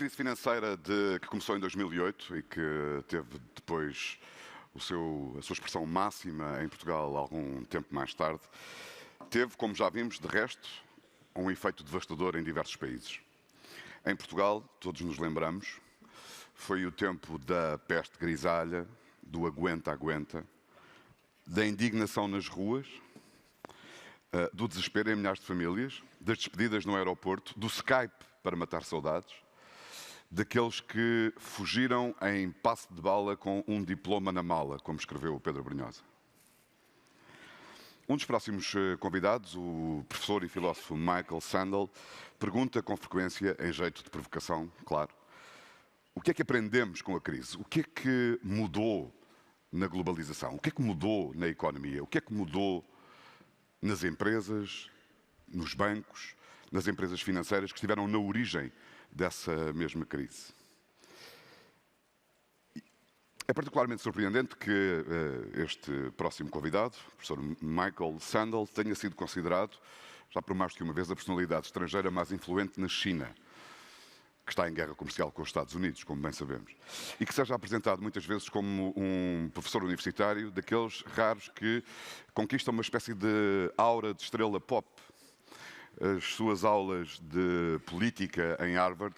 crise financeira que começou em 2008 e que teve depois a sua expressão máxima em Portugal algum tempo mais tarde, teve, como já vimos, de resto, um efeito devastador em diversos países. Em Portugal, todos nos lembramos, foi o tempo da peste grisalha, do aguenta-aguenta, da indignação nas ruas, do desespero em milhares de famílias, das despedidas no aeroporto, do Skype para matar saudades, daqueles que fugiram em passe de bala com um diploma na mala, como escreveu o Pedro Brunhosa. Um dos próximos convidados, o professor e filósofo Michael Sandel, pergunta com frequência, em jeito de provocação, claro, o que é que aprendemos com a crise? O que é que mudou na globalização? O que é que mudou na economia? O que é que mudou nas empresas, nos bancos, nas empresas financeiras que estiveram na origem dessa mesma crise? É particularmente surpreendente que este próximo convidado, o professor Michael Sandel, tenha sido considerado, já por mais que uma vez, a personalidade estrangeira mais influente na China, que está em guerra comercial com os Estados Unidos, como bem sabemos, e que seja apresentado muitas vezes como um professor universitário daqueles raros que conquistam uma espécie de aura de estrela pop. As suas aulas de política em Harvard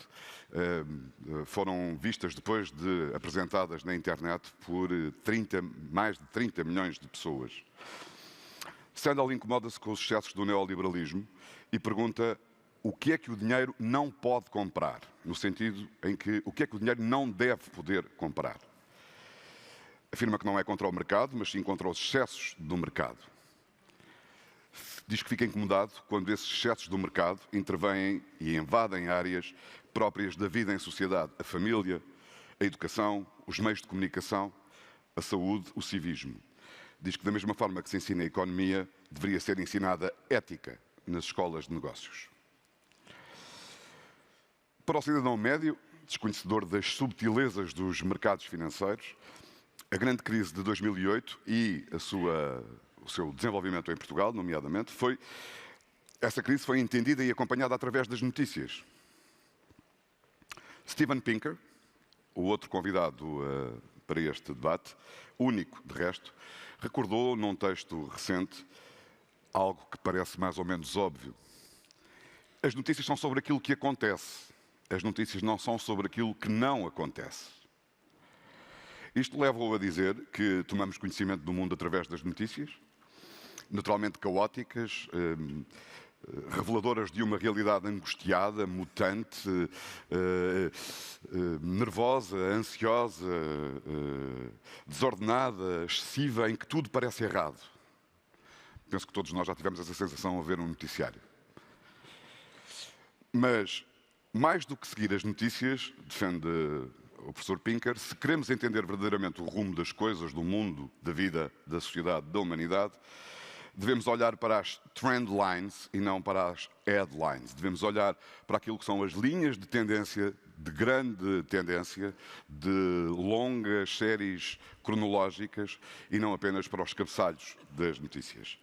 foram vistas depois de apresentadas na internet por mais de 30 milhões de pessoas. Sandel incomoda-se com os excessos do neoliberalismo e pergunta o que é que o dinheiro não pode comprar, no sentido em que o que é que o dinheiro não deve poder comprar. Afirma que não é contra o mercado, mas sim contra os excessos do mercado. Diz que fica incomodado quando esses excessos do mercado intervêm e invadem áreas próprias da vida em sociedade, a família, a educação, os meios de comunicação, a saúde, o civismo. Diz que da mesma forma que se ensina a economia, deveria ser ensinada ética nas escolas de negócios. Para o cidadão médio, desconhecedor das subtilezas dos mercados financeiros, a grande crise de 2008 e o seu desenvolvimento em Portugal, nomeadamente, essa crise foi entendida e acompanhada através das notícias. Steven Pinker, o outro convidado para este debate, único de resto, recordou num texto recente algo que parece mais ou menos óbvio. As notícias são sobre aquilo que acontece. As notícias não são sobre aquilo que não acontece. Isto leva-o a dizer que tomamos conhecimento do mundo através das notícias, naturalmente caóticas, reveladoras de uma realidade angustiada, mutante, nervosa, ansiosa, desordenada, excessiva, em que tudo parece errado. Penso que todos nós já tivemos essa sensação ao ver um noticiário. Mas, mais do que seguir as notícias, defende o professor Pinker, se queremos entender verdadeiramente o rumo das coisas, do mundo, da vida, da sociedade, da humanidade, devemos olhar para as trend lines e não para as headlines. Devemos olhar para aquilo que são as linhas de tendência, de grande tendência, de longas séries cronológicas e não apenas para os cabeçalhos das notícias.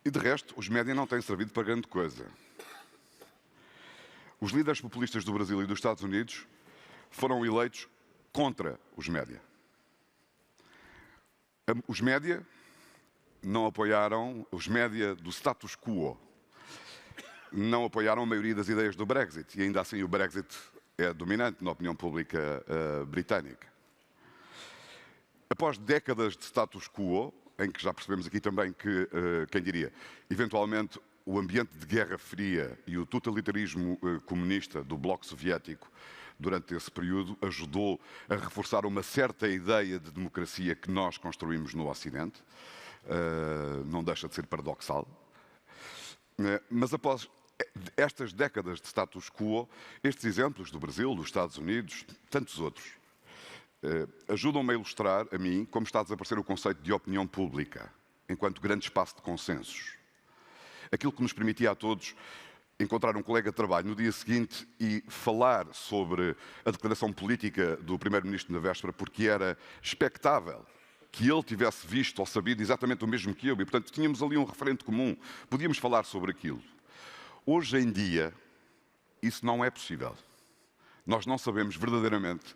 E de resto, os médias não têm servido para grande coisa. Os líderes populistas do Brasil e dos Estados Unidos foram eleitos contra os média. Os média não apoiaram, os média do status quo, não apoiaram a maioria das ideias do Brexit, e ainda assim o Brexit é dominante na opinião pública britânica. Após décadas de status quo, em que já percebemos aqui também que, quem diria, eventualmente o ambiente de Guerra Fria e o totalitarismo comunista do Bloco Soviético durante esse período ajudou a reforçar uma certa ideia de democracia que nós construímos no Ocidente. Não deixa de ser paradoxal. Mas após estas décadas de status quo, estes exemplos do Brasil, dos Estados Unidos, tantos outros, ajudam-me a ilustrar, a mim, como está a desaparecer o conceito de opinião pública, enquanto grande espaço de consensos. Aquilo que nos permitia a todos encontrar um colega de trabalho no dia seguinte e falar sobre a declaração política do Primeiro-Ministro na véspera, porque era expectável que ele tivesse visto ou sabido exatamente o mesmo que eu, e, portanto, tínhamos ali um referente comum, podíamos falar sobre aquilo. Hoje em dia, isso não é possível. Nós não sabemos verdadeiramente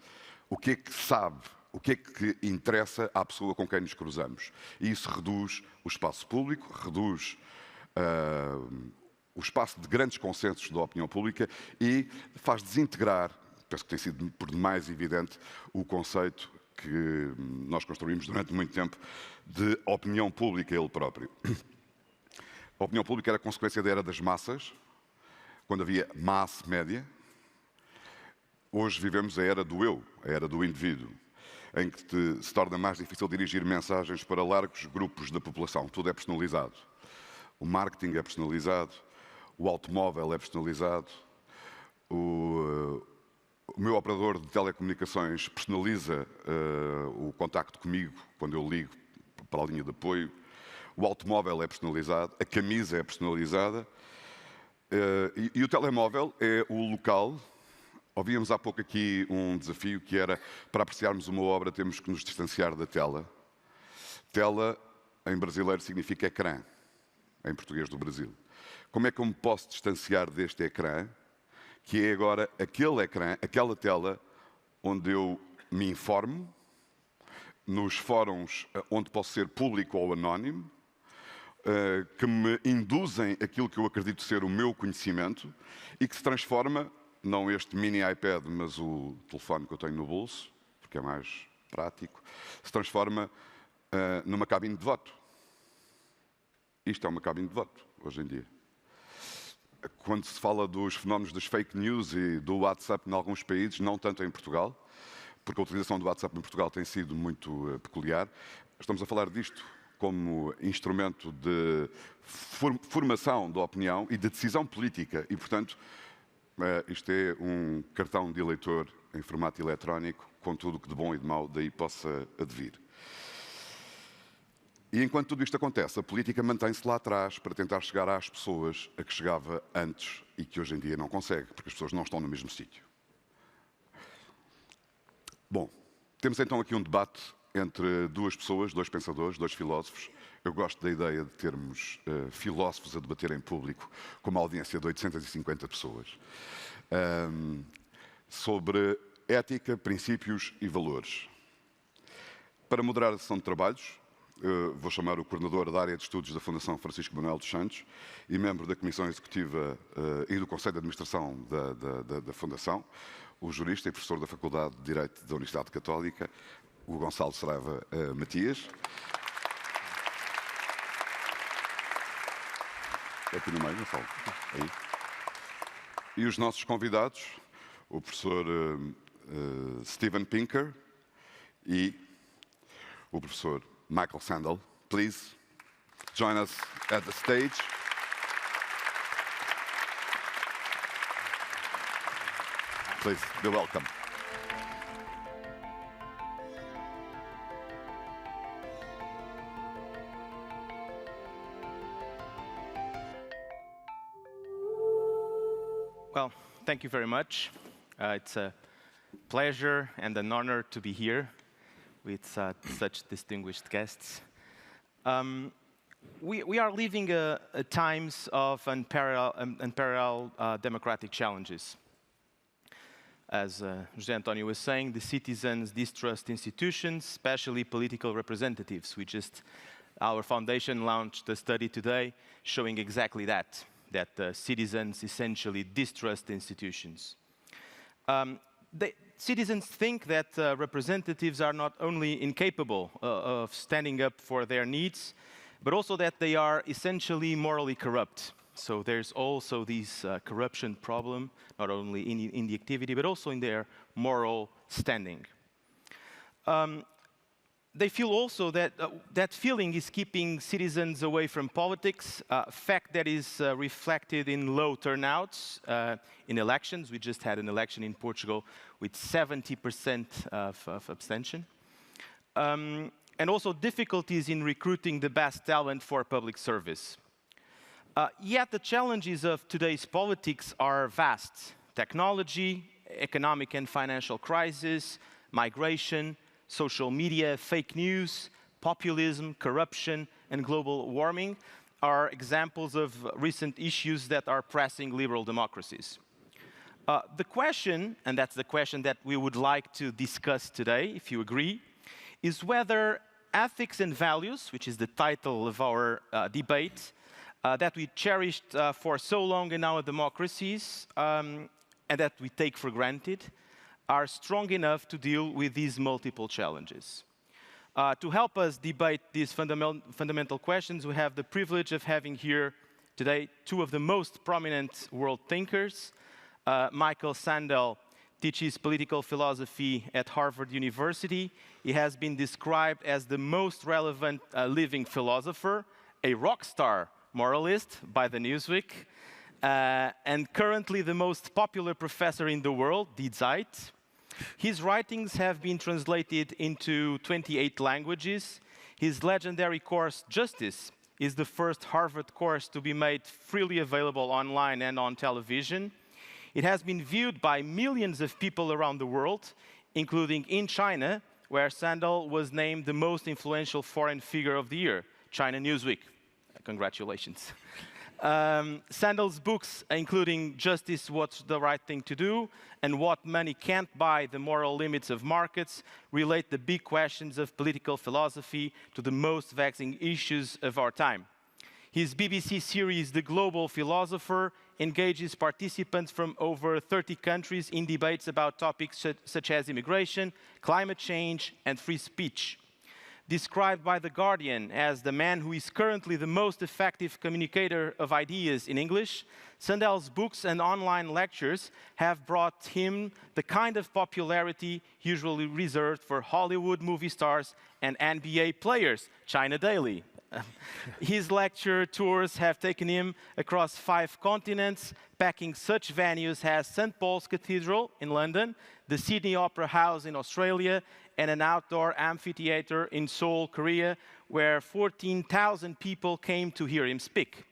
o que é que sabe, o que é que interessa à pessoa com quem nos cruzamos. E isso reduz o espaço público, reduz o espaço de grandes consensos da opinião pública e faz desintegrar, penso que tem sido por demais evidente, o conceito que nós construímos durante muito tempo de opinião pública ele próprio. A opinião pública era consequência da era das massas, quando havia mass média. Hoje vivemos a era do eu, a era do indivíduo, em que se torna mais difícil dirigir mensagens para largos grupos da população. Tudo é personalizado. O marketing é personalizado, o automóvel é personalizado, o meu operador de telecomunicações personaliza o contacto comigo quando eu ligo para a linha de apoio, o automóvel é personalizado, a camisa é personalizada e o telemóvel é o local. Ouvíamos há pouco aqui um desafio que era, para apreciarmos uma obra, temos que nos distanciar da tela. Tela, em brasileiro, significa ecrã, em português do Brasil. Como é que eu me posso distanciar deste ecrã, que é agora aquele ecrã, aquela tela, onde eu me informo, nos fóruns onde posso ser público ou anónimo, que me induzem aquilo que eu acredito ser o meu conhecimento e que se transforma, não este mini iPad, mas o telefone que eu tenho no bolso, porque é mais prático, se transforma numa cabine de voto. Isto é uma cabine de voto, hoje em dia. Quando se fala dos fenómenos das fake news e do WhatsApp em alguns países, não tanto em Portugal, porque a utilização do WhatsApp em Portugal tem sido muito peculiar, estamos a falar disto como instrumento de formação da opinião e de decisão política e, portanto, isto é um cartão de eleitor em formato eletrónico, com tudo o que de bom e de mau daí possa advir. E enquanto tudo isto acontece, a política mantém-se lá atrás para tentar chegar às pessoas a que chegava antes e que hoje em dia não consegue, porque as pessoas não estão no mesmo sítio. Bom, temos então aqui um debate entre duas pessoas, dois pensadores, dois filósofos. Eu gosto da ideia de termos filósofos a debater em público com uma audiência de 850 pessoas. Sobre ética, princípios e valores. Para moderar a sessão de trabalhos, vou chamar o coordenador da área de estudos da Fundação Francisco Manuel dos Santos e membro da Comissão Executiva e do Conselho de Administração da Fundação, o jurista e professor da Faculdade de Direito da Universidade Católica, o Gonçalo Saraiva Matias. É aqui no meio, Gonçalo. Aí. E os nossos convidados, o professor Steven Pinker e o professor Michael Sandel. Please join us at the stage. Please, be welcome. Well, thank you very much. It's a pleasure and an honor to be here with such distinguished guests. We are living times of unparalleled democratic challenges. As José Antonio was saying, the citizens distrust institutions, especially political representatives. Our foundation launched a study today showing exactly that citizens essentially distrust institutions. Citizens think that representatives are not only incapable of standing up for their needs, but also that they are essentially morally corrupt. So there's also this corruption problem, not only in the activity, but also in their moral standing. They feel also that that feeling is keeping citizens away from politics, a fact that is reflected in low turnouts in elections. We just had an election in Portugal with 70% of abstention. And also difficulties in recruiting the best talent for public service. Yet the challenges of today's politics are vast. Technology, economic and financial crisis, migration, social media, fake news, populism, corruption, and global warming are examples of recent issues that are pressing liberal democracies. The question, and that's the question that we would like to discuss today, if you agree, is whether ethics and values, which is the title of our debate, that we cherished for so long in our democracies and that we take for granted, are strong enough to deal with these multiple challenges. To help us debate these fundamental questions, we have the privilege of having here today two of the most prominent world thinkers. Michael Sandel teaches political philosophy at Harvard University. He has been described as the most relevant living philosopher, a rock star moralist by the Newsweek, and currently the most popular professor in the world, die Zeit. His writings have been translated into 28 languages. His legendary course, Justice, is the first Harvard course to be made freely available online and on television. It has been viewed by millions of people around the world, including in China, where Sandel was named the most influential foreign figure of the year, China Newsweek. Congratulations. Sandel's books, including Justice, What's the Right Thing to Do, and What Money Can't Buy, The Moral Limits of Markets, relate the big questions of political philosophy to the most vexing issues of our time. His BBC series, The Global Philosopher, engages participants from over 30 countries in debates about topics such as immigration, climate change, and free speech. Described by The Guardian as the man who is currently the most effective communicator of ideas in English, Sandel's books and online lectures have brought him the kind of popularity usually reserved for Hollywood movie stars and NBA players, China Daily. His lecture tours have taken him across 5 continents, packing such venues as St. Paul's Cathedral in London, the Sydney Opera House in Australia, and an outdoor amphitheater in Seoul, Korea, where 14,000 people came to hear him speak.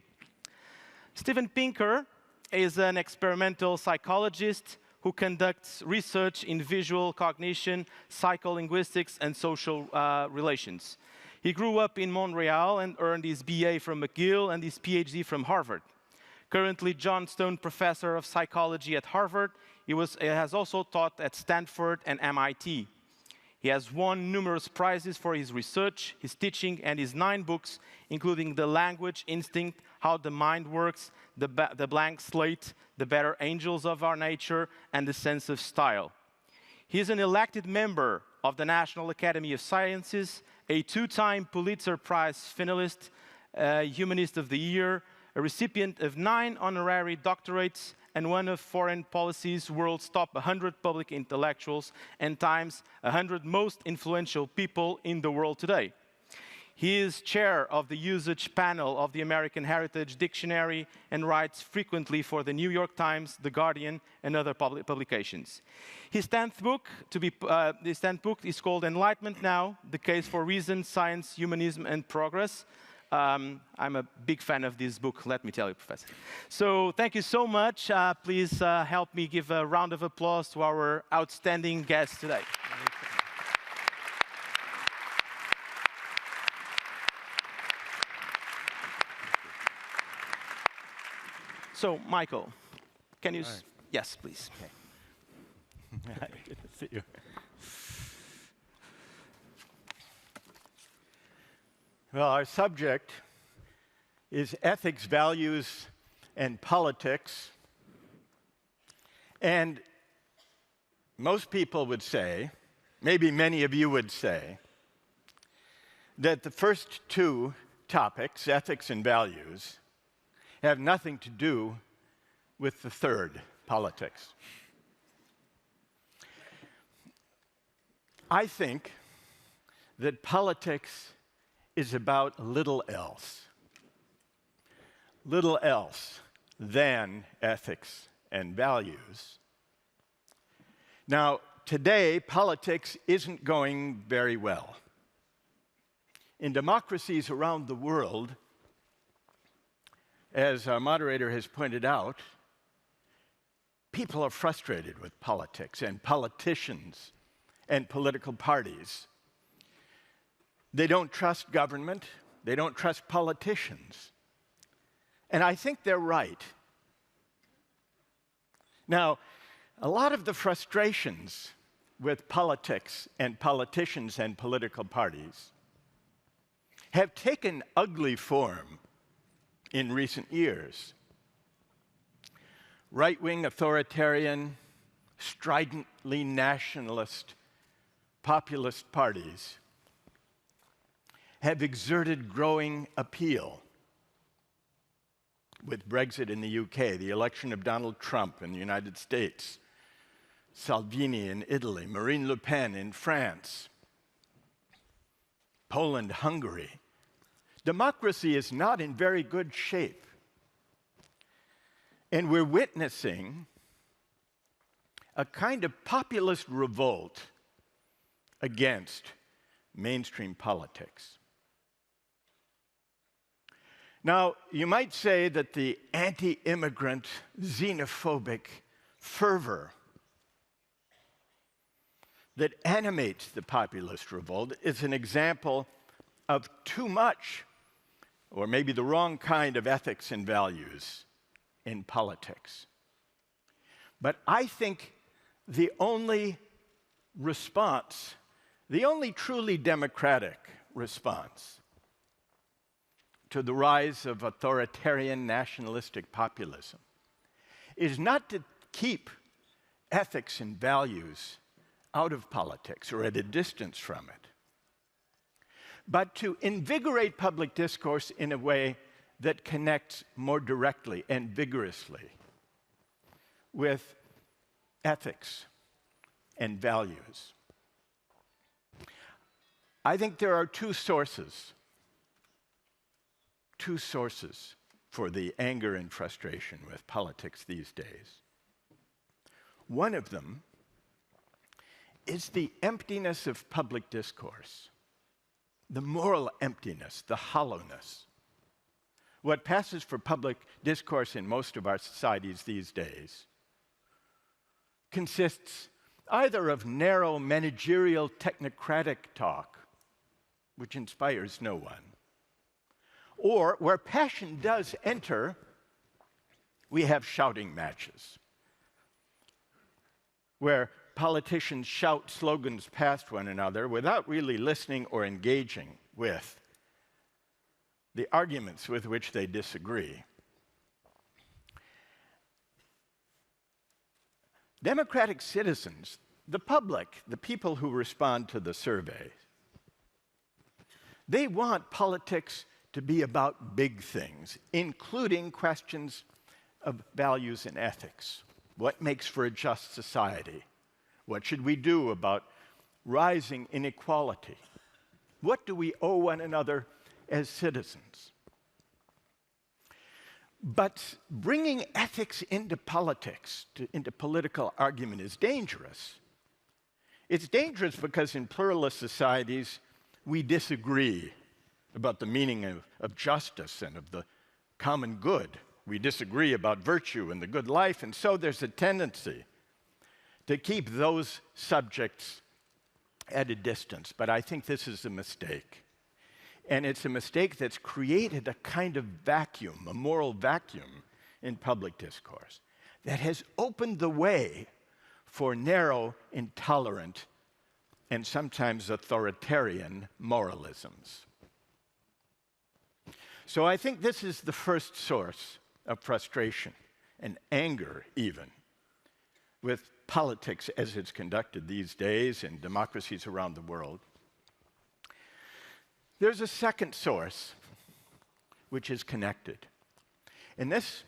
Steven Pinker is an experimental psychologist who conducts research in visual cognition, psycholinguistics, and social relations. He grew up in Montreal and earned his BA from McGill and his PhD from Harvard. Currently John Stone Professor of Psychology at Harvard, he has also taught at Stanford and MIT. He has won numerous prizes for his research, his teaching, and his 9 books, including The Language Instinct, How the Mind Works, The Blank Slate, The Better Angels of Our Nature, and The Sense of Style. He is an elected member of the National Academy of Sciences, a 2-time Pulitzer Prize finalist, Humanist of the Year, a recipient of 9 honorary doctorates, and one of Foreign Policy's world's top 100 public intellectuals and Time's 100 most influential people in the world today. He is chair of the usage panel of the American Heritage Dictionary and writes frequently for the New York Times, The Guardian, and other publications. His 10th book is called Enlightenment Now, The Case for Reason, Science, Humanism, and Progress. I'm a big fan of this book, let me tell you, Professor. So thank you so much. Please help me give a round of applause to our outstanding guests today. So, Michael, can you... Right. Yes, please. Okay. Good to see you. Well, our subject is ethics, values, and politics. And most people would say, maybe many of you would say, that the first 2 topics, ethics and values, have nothing to do with the third, politics. I think that politics is about little else than ethics and values. Now, today, politics isn't going very well. In democracies around the world, as our moderator has pointed out, people are frustrated with politics and politicians and political parties. They don't trust government. They don't trust politicians. And I think they're right. Now, A lot of the frustrations with politics and politicians and political parties have taken ugly form in recent years. Right-wing, authoritarian, stridently nationalist, populist parties have exerted growing appeal. With Brexit in the UK, the election of Donald Trump in the United States, Salvini in Italy, Marine Le Pen in France, Poland, Hungary. Democracy is not in very good shape. And we're witnessing a kind of populist revolt against mainstream politics. Now, you might say that the anti-immigrant, xenophobic fervor that animates the populist revolt is an example of too much, or maybe the wrong kind of ethics and values in politics. But I think the only response, the only truly democratic response to the rise of authoritarian nationalistic populism is not to keep ethics and values out of politics or at a distance from it, but to invigorate public discourse in a way that connects more directly and vigorously with ethics and values. I think there are two sources for the anger and frustration with politics these days. One of them is the emptiness of public discourse, the moral emptiness, the hollowness. What passes for public discourse in most of our societies these days consists either of narrow managerial technocratic talk, which inspires no one, or where passion does enter, we have shouting matches, where politicians shout slogans past one another without really listening or engaging with the arguments with which they disagree. Democratic citizens, the public, the people who respond to the survey, they want politics to be about big things, including questions of values and ethics. What makes for a just society? What should we do about rising inequality? What do we owe one another as citizens? But bringing ethics into politics, into political argument, is dangerous. It's dangerous because in pluralist societies, we disagree about the meaning of justice and of the common good. We disagree about virtue and the good life, and so there's a tendency to keep those subjects at a distance. But I think this is a mistake. And it's a mistake that's created a kind of vacuum, a moral vacuum in public discourse that has opened the way for narrow, intolerant, and sometimes authoritarian moralisms. So I think this is the first source of frustration and anger even with politics as it's conducted these days in democracies around the world. There's a second source which is connected. And this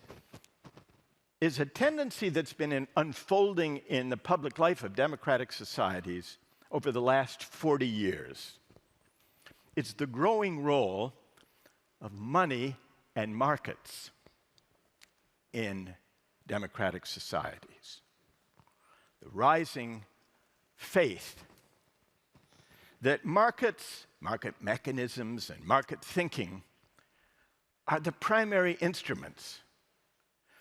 is a tendency that's been unfolding in the public life of democratic societies over the last 40 years. It's the growing role of money and markets in democratic societies. The rising faith that markets, market mechanisms, and market thinking are the primary instruments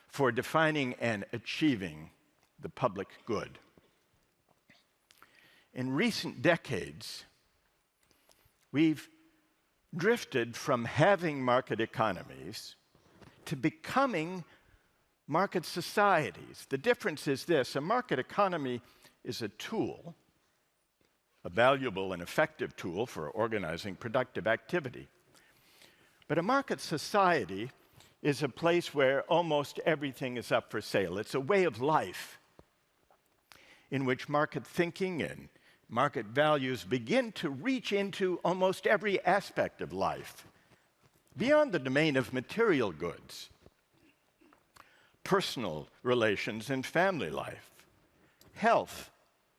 for defining and achieving the public good. In recent decades, we've drifted from having market economies to becoming market societies. The difference is this: a market economy is a tool, a valuable and effective tool for organizing productive activity. But a market society is a place where almost everything is up for sale. It's a way of life in which market thinking and market values begin to reach into almost every aspect of life, beyond the domain of material goods, personal relations and family life, health,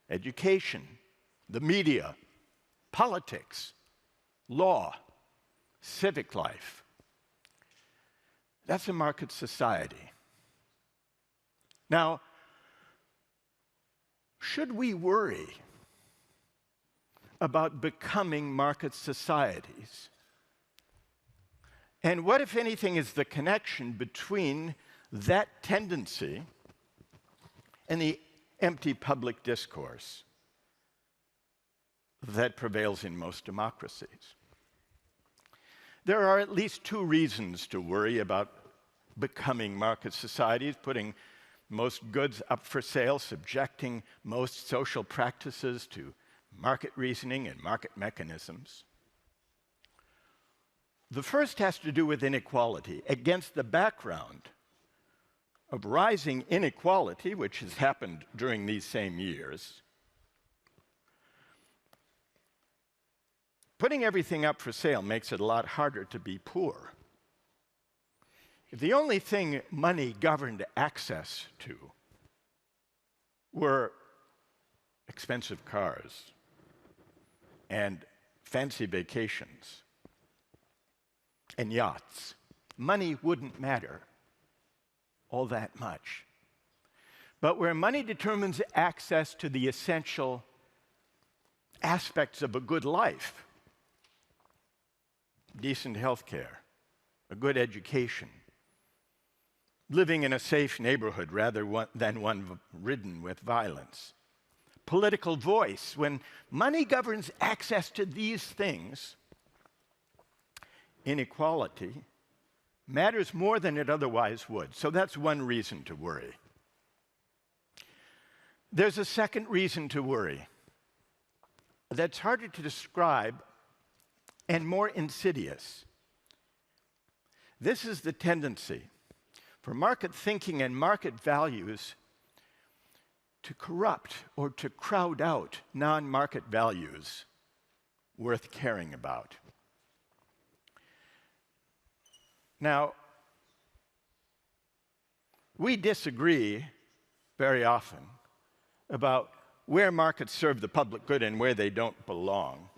education, the media, politics, law, civic life. That's a market society. Now, should we worry about becoming market societies? And what, if anything, is the connection between that tendency and the empty public discourse that prevails in most democracies? There are at least two reasons to worry about becoming market societies: putting most goods up for sale, subjecting most social practices to market reasoning and market mechanisms. The first has to do with inequality. Against the background of rising inequality, which has happened during these same years, putting everything up for sale makes it a lot harder to be poor. If the only thing money governed access to were expensive cars and fancy vacations and yachts, money wouldn't matter all that much. But where money determines access to the essential aspects of a good life, decent health care, a good education, living in a safe neighborhood rather than one ridden with violence, political voice, when money governs access to these things, inequality matters more than it otherwise would. So that's one reason to worry. There's a second reason to worry that's harder to describe and more insidious. This is the tendency for market thinking and market values to corrupt or to crowd out non-market values worth caring about. Now, we disagree very often about where markets serve the public good and where they don't belong.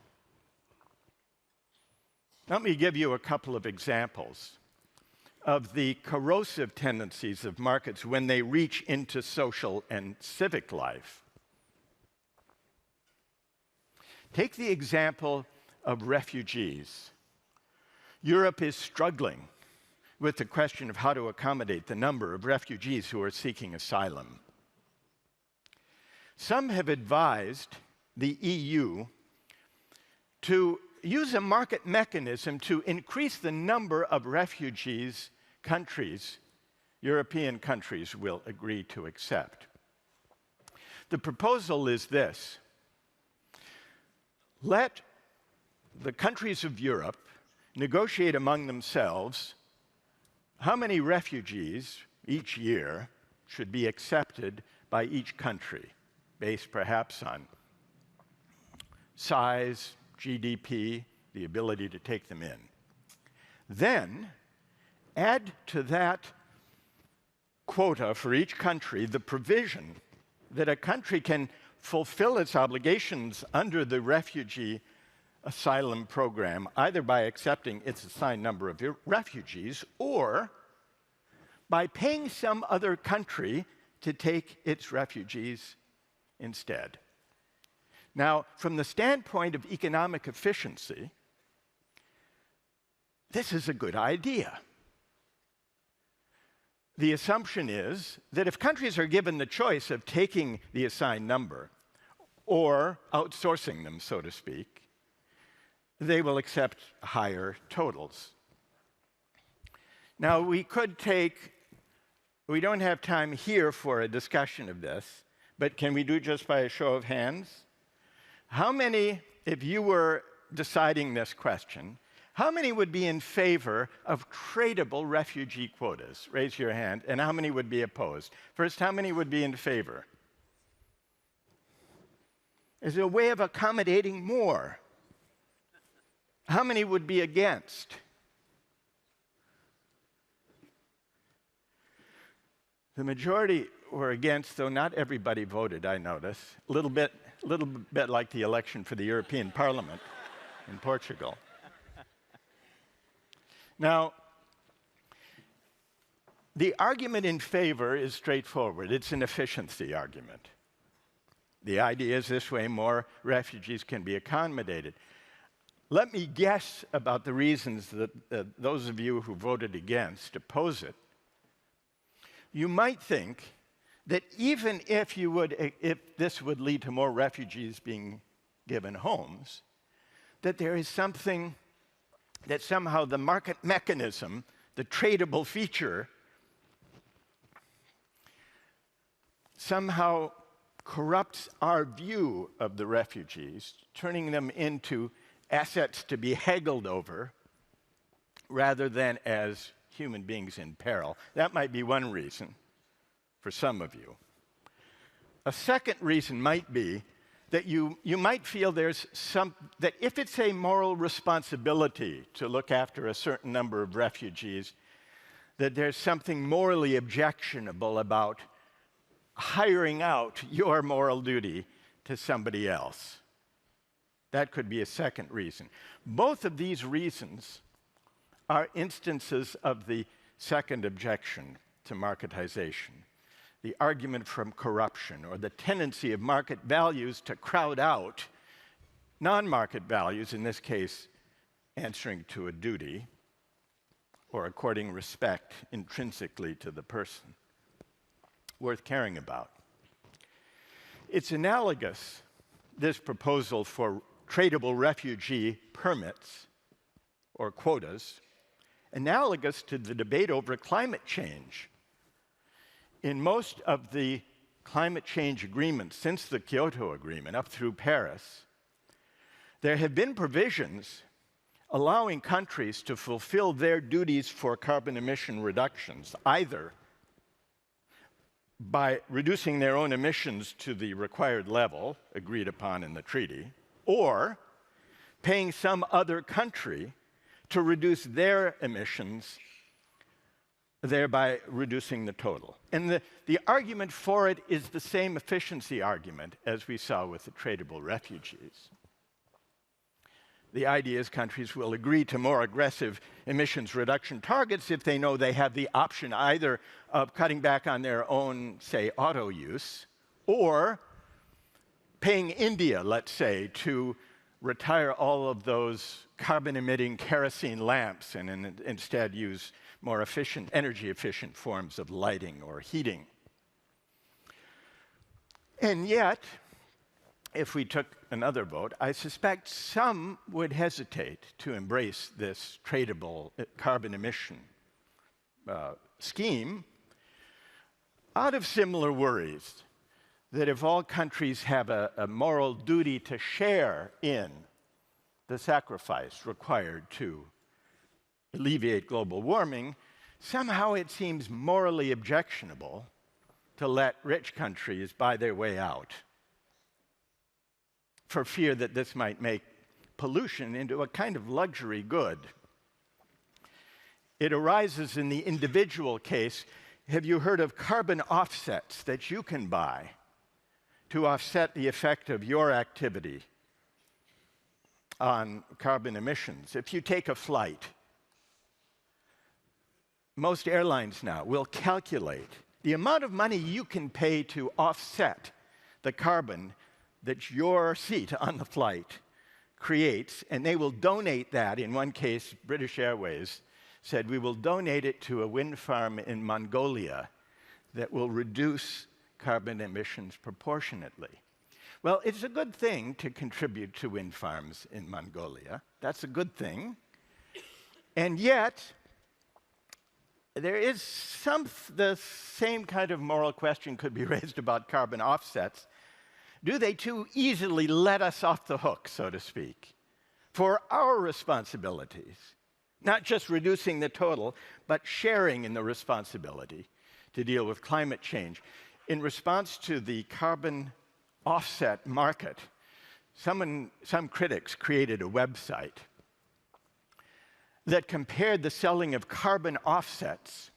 Let me give you a couple of examples of the corrosive tendencies of markets when they reach into social and civic life. Take the example of refugees. Europe is struggling with the question of how to accommodate the number of refugees who are seeking asylum. Some have advised the EU to use a market mechanism to increase the number of refugees countries, European countries, will agree to accept. The proposal is this: let the countries of Europe negotiate among themselves how many refugees each year should be accepted by each country, based perhaps on size, GDP, the ability to take them in. Then, add to that quota for each country the provision that a country can fulfill its obligations under the refugee asylum program, either by accepting its assigned number of refugees or by paying some other country to take its refugees instead. Now, from the standpoint of economic efficiency, this is a good idea. The assumption is that if countries are given the choice of taking the assigned number or outsourcing them, so to speak, they will accept higher totals. Now, we could take We don't have time here for a discussion of this, but can we do it just by a show of hands? How many, if you were deciding this question, how many would be in favor of tradable refugee quotas? Raise your hand. And how many would be opposed? First, how many would be in favor? Is it a way of accommodating more? How many would be against? The majority were against, though not everybody voted, I notice. A little bit like the election for the European Parliament in Portugal. Now, the argument in favor is straightforward. It's an efficiency argument. The idea is this way, more refugees can be accommodated. Let me guess about the reasons that those of you who voted against oppose it. You might think that even if this would lead to more refugees being given homes, that there is something that somehow the market mechanism, the tradable feature, somehow corrupts our view of the refugees, turning them into assets to be haggled over rather than as human beings in peril. That might be one reason for some of you. A second reason might be that you might feel that if it's a moral responsibility to look after a certain number of refugees, that there's something morally objectionable about hiring out your moral duty to somebody else. That could be a second reason. Both of these reasons are instances of the second objection to marketization, the argument from corruption, or the tendency of market values to crowd out non-market values, in this case, answering to a duty or according respect intrinsically to the person, worth caring about. It's analogous, this proposal for tradable refugee permits or quotas, analogous to the debate over climate change. In most of the climate change agreements since the Kyoto Agreement up through Paris, there have been provisions allowing countries to fulfill their duties for carbon emission reductions, either by reducing their own emissions to the required level agreed upon in the treaty, or paying some other country to reduce their emissions, thereby reducing the total. And the argument for it is the same efficiency argument as we saw with the tradable refugees. The idea is countries will agree to more aggressive emissions reduction targets if they know they have the option either of cutting back on their own, say, auto use, or paying India, let's say, to retire all of those carbon-emitting kerosene lamps and instead use more efficient, energy-efficient forms of lighting or heating. And yet, if we took another vote, I suspect some would hesitate to embrace this tradable carbon emission scheme out of similar worries that if all countries have a moral duty to share in the sacrifice required to alleviate global warming, somehow it seems morally objectionable to let rich countries buy their way out for fear that this might make pollution into a kind of luxury good. It arises in the individual case. Have you heard of carbon offsets that you can buy to offset the effect of your activity on carbon emissions? If you take a flight, most airlines now will calculate the amount of money you can pay to offset the carbon that your seat on the flight creates, and they will donate that. In one case, British Airways said, we will donate it to a wind farm in Mongolia that will reduce carbon emissions proportionately. Well, it's a good thing to contribute to wind farms in Mongolia. That's a good thing. And yet, there is the same kind of moral question could be raised about carbon offsets. Do they too easily let us off the hook, so to speak, for our responsibilities? Not just reducing the total, but sharing in the responsibility to deal with climate change. In response to the carbon offset market, some critics created a website that compared the selling of carbon offsets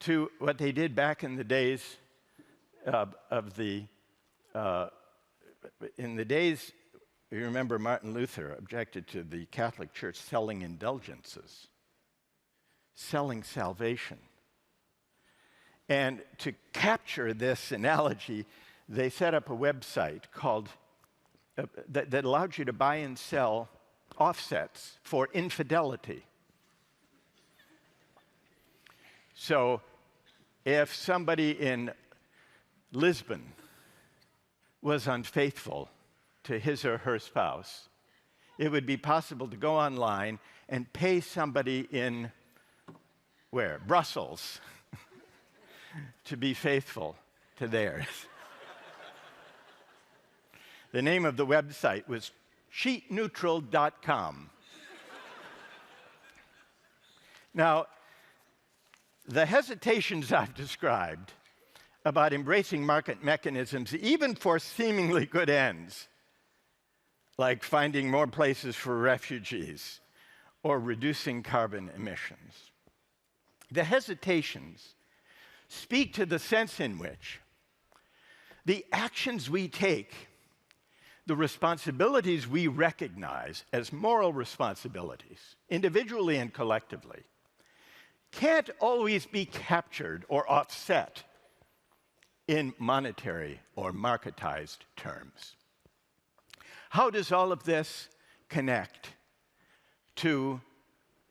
to what they did back in the days you remember Martin Luther objected to the Catholic Church selling indulgences, selling salvation. And to capture this analogy, they set up a website called that allowed you to buy and sell offsets for infidelity. So if somebody in Lisbon was unfaithful to his or her spouse, it would be possible to go online and pay somebody in, where? Brussels, to be faithful to theirs. The name of the website was cheatneutral.com. Now, the hesitations I've described about embracing market mechanisms, even for seemingly good ends, like finding more places for refugees or reducing carbon emissions. The hesitations speak to the sense in which the actions we take, the responsibilities we recognize as moral responsibilities, individually and collectively, can't always be captured or offset in monetary or marketized terms. How does all of this connect to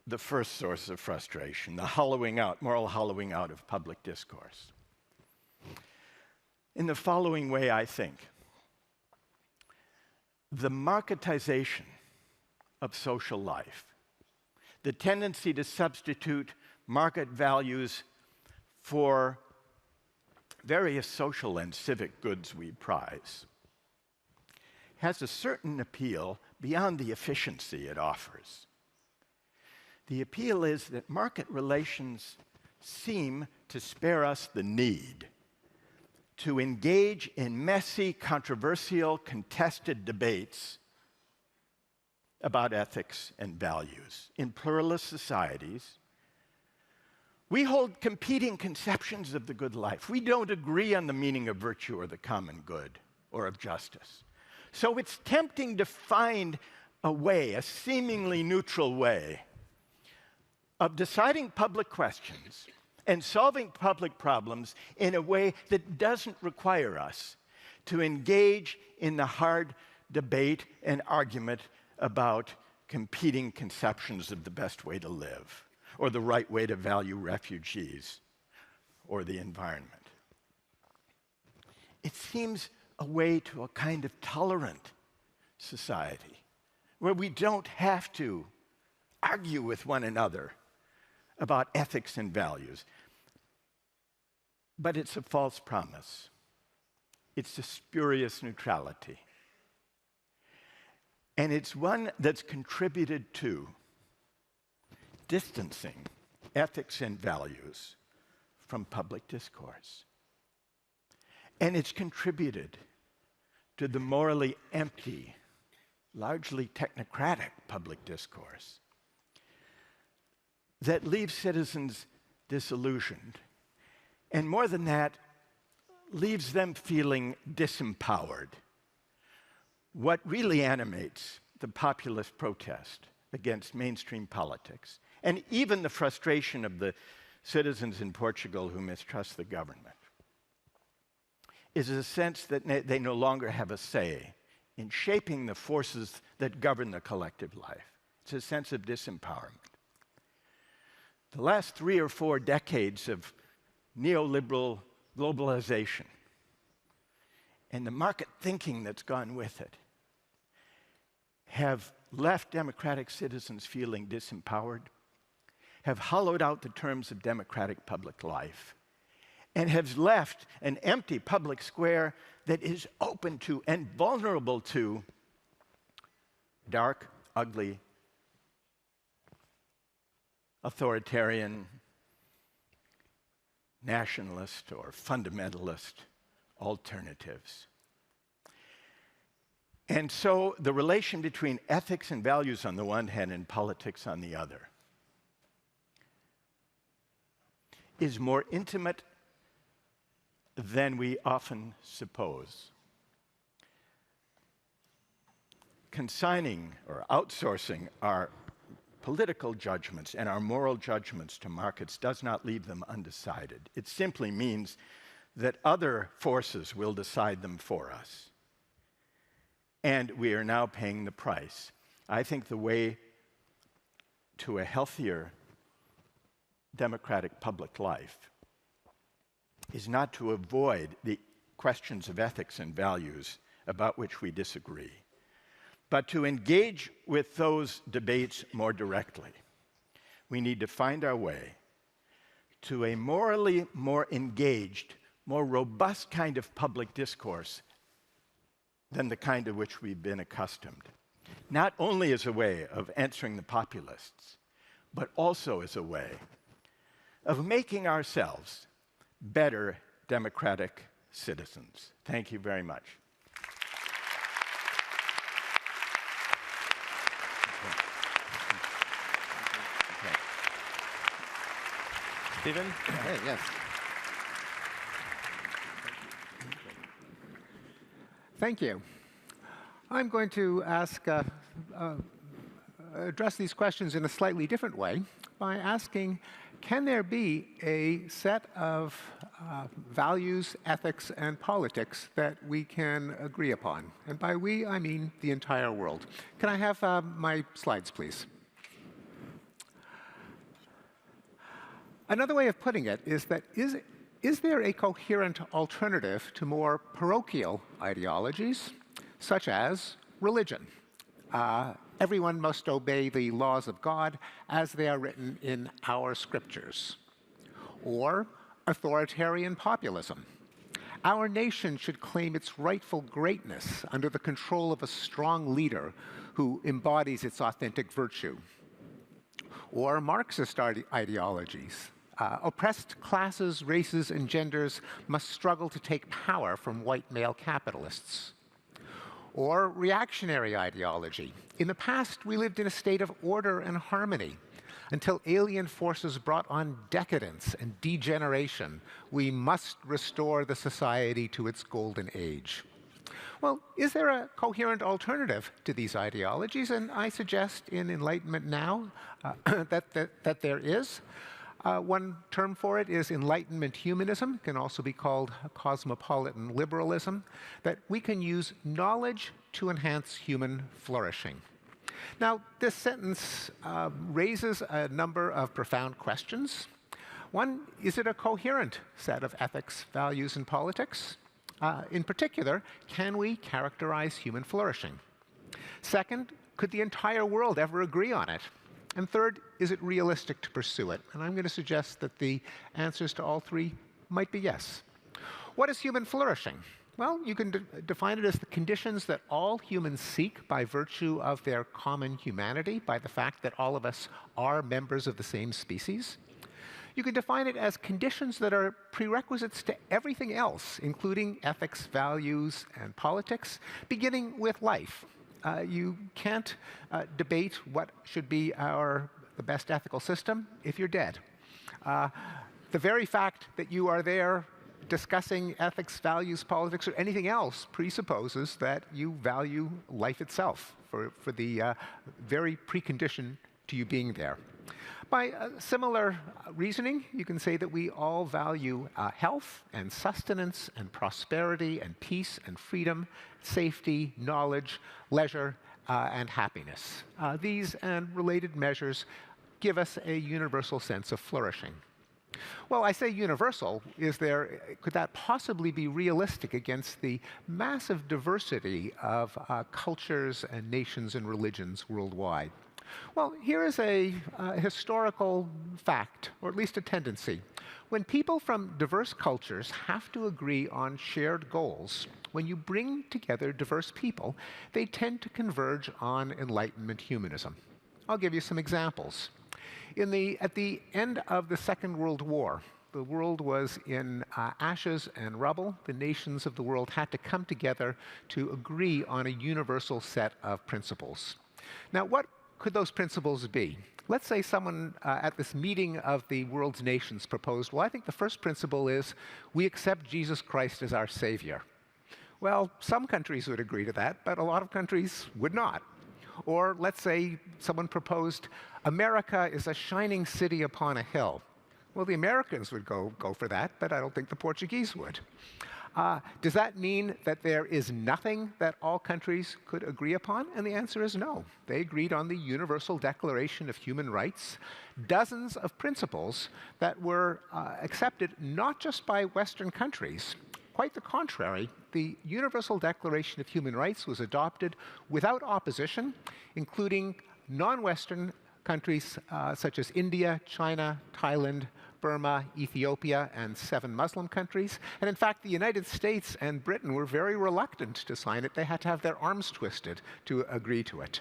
the first source of frustration, the hollowing out, moral hollowing out of public discourse? In the following way, I think. The marketization of social life, the tendency to substitute market values for various social and civic goods we prize, has a certain appeal beyond the efficiency it offers. The appeal is that market relations seem to spare us the need to engage in messy, controversial, contested debates about ethics and values. In pluralist societies, we hold competing conceptions of the good life. We don't agree on the meaning of virtue or the common good or of justice. So it's tempting to find a way, a seemingly neutral way, of deciding public questions and solving public problems in a way that doesn't require us to engage in the hard debate and argument about competing conceptions of the best way to live, or the right way to value refugees, or the environment. It seems a way to a kind of tolerant society, where we don't have to argue with one another about ethics and values. But it's a false promise. It's a spurious neutrality. And it's one that's contributed to distancing ethics and values from public discourse. And it's contributed to the morally empty, largely technocratic public discourse that leaves citizens disillusioned. And more than that, leaves them feeling disempowered. What really animates the populist protest against mainstream politics, and even the frustration of the citizens in Portugal who mistrust the government, is a sense that they no longer have a say in shaping the forces that govern the collective life. It's a sense of disempowerment. The last 3 or 4 decades of neoliberal globalization and the market thinking that's gone with it have left democratic citizens feeling disempowered, have hollowed out the terms of democratic public life and have left an empty public square that is open to and vulnerable to dark, ugly, authoritarian, nationalist, or fundamentalist alternatives. And so the relation between ethics and values on the one hand and politics on the other is more intimate than we often suppose. Consigning or outsourcing our political judgments and our moral judgments to markets does not leave them undecided. It simply means that other forces will decide them for us. And we are now paying the price. I think the way to a healthier democratic public life is not to avoid the questions of ethics and values about which we disagree, but to engage with those debates more directly. We need to find our way to a morally more engaged, more robust kind of public discourse than the kind of which we've been accustomed, not only as a way of answering the populists, but also as a way of making ourselves better democratic citizens. Thank you very much. Stephen? Hey, yes. Thank you. I'm going to address these questions in a slightly different way by asking, can there be a set of values, ethics, and politics that we can agree upon? And by we, I mean the entire world. Can I have my slides, please? Another way of putting it is that is there a coherent alternative to more parochial ideologies, such as religion? Everyone must obey the laws of God as they are written in our scriptures. Or authoritarian populism. Our nation should claim its rightful greatness under the control of a strong leader who embodies its authentic virtue. Or Marxist ideologies. Oppressed classes, races, and genders must struggle to take power from white male capitalists. Or reactionary ideology. In the past, we lived in a state of order and harmony. Until alien forces brought on decadence and degeneration, we must restore the society to its golden age. Well, is there a coherent alternative to these ideologies? And I suggest in Enlightenment Now that there is. One term for it is Enlightenment humanism. It can also be called cosmopolitan liberalism, that we can use knowledge to enhance human flourishing. Now, this sentence raises a number of profound questions. One, is it a coherent set of ethics, values, and politics? In particular, can we characterize human flourishing? Second, could the entire world ever agree on it? And third, is it realistic to pursue it? And I'm going to suggest that the answers to all three might be yes. What is human flourishing? Well, you can define it as the conditions that all humans seek by virtue of their common humanity, by the fact that all of us are members of the same species. You can define it as conditions that are prerequisites to everything else, including ethics, values, and politics, beginning with life. You can't debate what should be the best ethical system if you're dead. The very fact that you are there discussing ethics, values, politics, or anything else presupposes that you value life itself for the very precondition to you being there. By similar reasoning, you can say that we all value health and sustenance and prosperity and peace and freedom, safety, knowledge, leisure, and happiness. These and related measures give us a universal sense of flourishing. Well, I say universal. Could that possibly be realistic against the massive diversity of cultures and nations and religions worldwide? Well, here is a historical fact, or at least a tendency. When people from diverse cultures have to agree on shared goals, when you bring together diverse people, they tend to converge on Enlightenment humanism. I'll give you some examples. At the end of the Second World War, the world was in ashes and rubble. The nations of the world had to come together to agree on a universal set of principles. Now, what could those principles be? Let's say someone at this meeting of the world's nations proposed, well, I think the first principle is we accept Jesus Christ as our Savior. Well, some countries would agree to that, but a lot of countries would not. Or let's say someone proposed, America is a shining city upon a hill. Well, the Americans would go for that, but I don't think the Portuguese would. Does that mean that there is nothing that all countries could agree upon? And the answer is no. They agreed on the Universal Declaration of Human Rights, dozens of principles that were accepted not just by Western countries. Quite the contrary, the Universal Declaration of Human Rights was adopted without opposition, including non-Western countries such as India, China, Thailand, Burma, Ethiopia, and 7 Muslim countries. And in fact, the United States and Britain were very reluctant to sign it. They had to have their arms twisted to agree to it.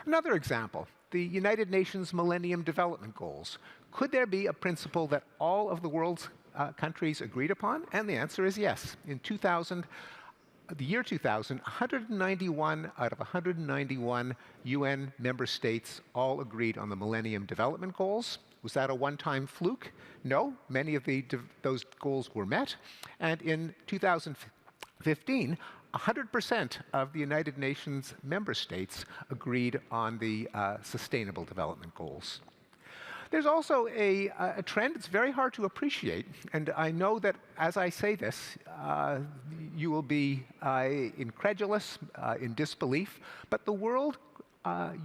Another example, the United Nations Millennium Development Goals. Could there be a principle that all of the world's countries agreed upon? And the answer is yes. In the year 2000, 191 out of 191 UN member states all agreed on the Millennium Development Goals. Was that a one-time fluke? No, many of those goals were met. And in 2015, 100% of the United Nations member states agreed on the Sustainable Development Goals. There's also a trend that's very hard to appreciate, and I know that as I say this, you will be incredulous, in disbelief, but the world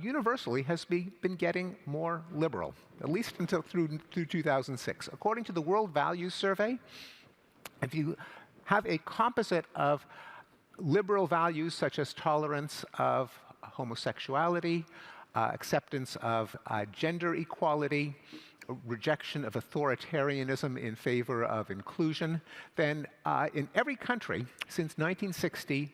universally has been getting more liberal, at least until through 2006. According to the World Values Survey, if you have a composite of liberal values such as tolerance of homosexuality, acceptance of gender equality, rejection of authoritarianism in favor of inclusion, then in every country since 1960,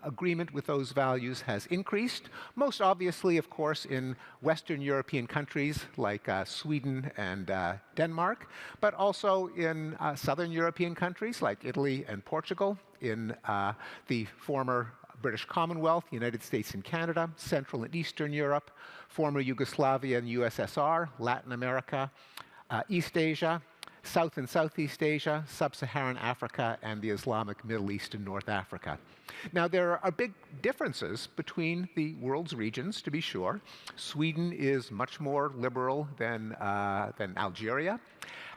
agreement with those values has increased. Most obviously, of course, in Western European countries like Sweden and Denmark, but also in Southern European countries like Italy and Portugal, in the former British Commonwealth, United States and Canada, Central and Eastern Europe, former Yugoslavia and USSR, Latin America, East Asia, South and Southeast Asia, Sub-Saharan Africa, and the Islamic Middle East and North Africa. Now, there are big differences between the world's regions, to be sure. Sweden is much more liberal than Algeria.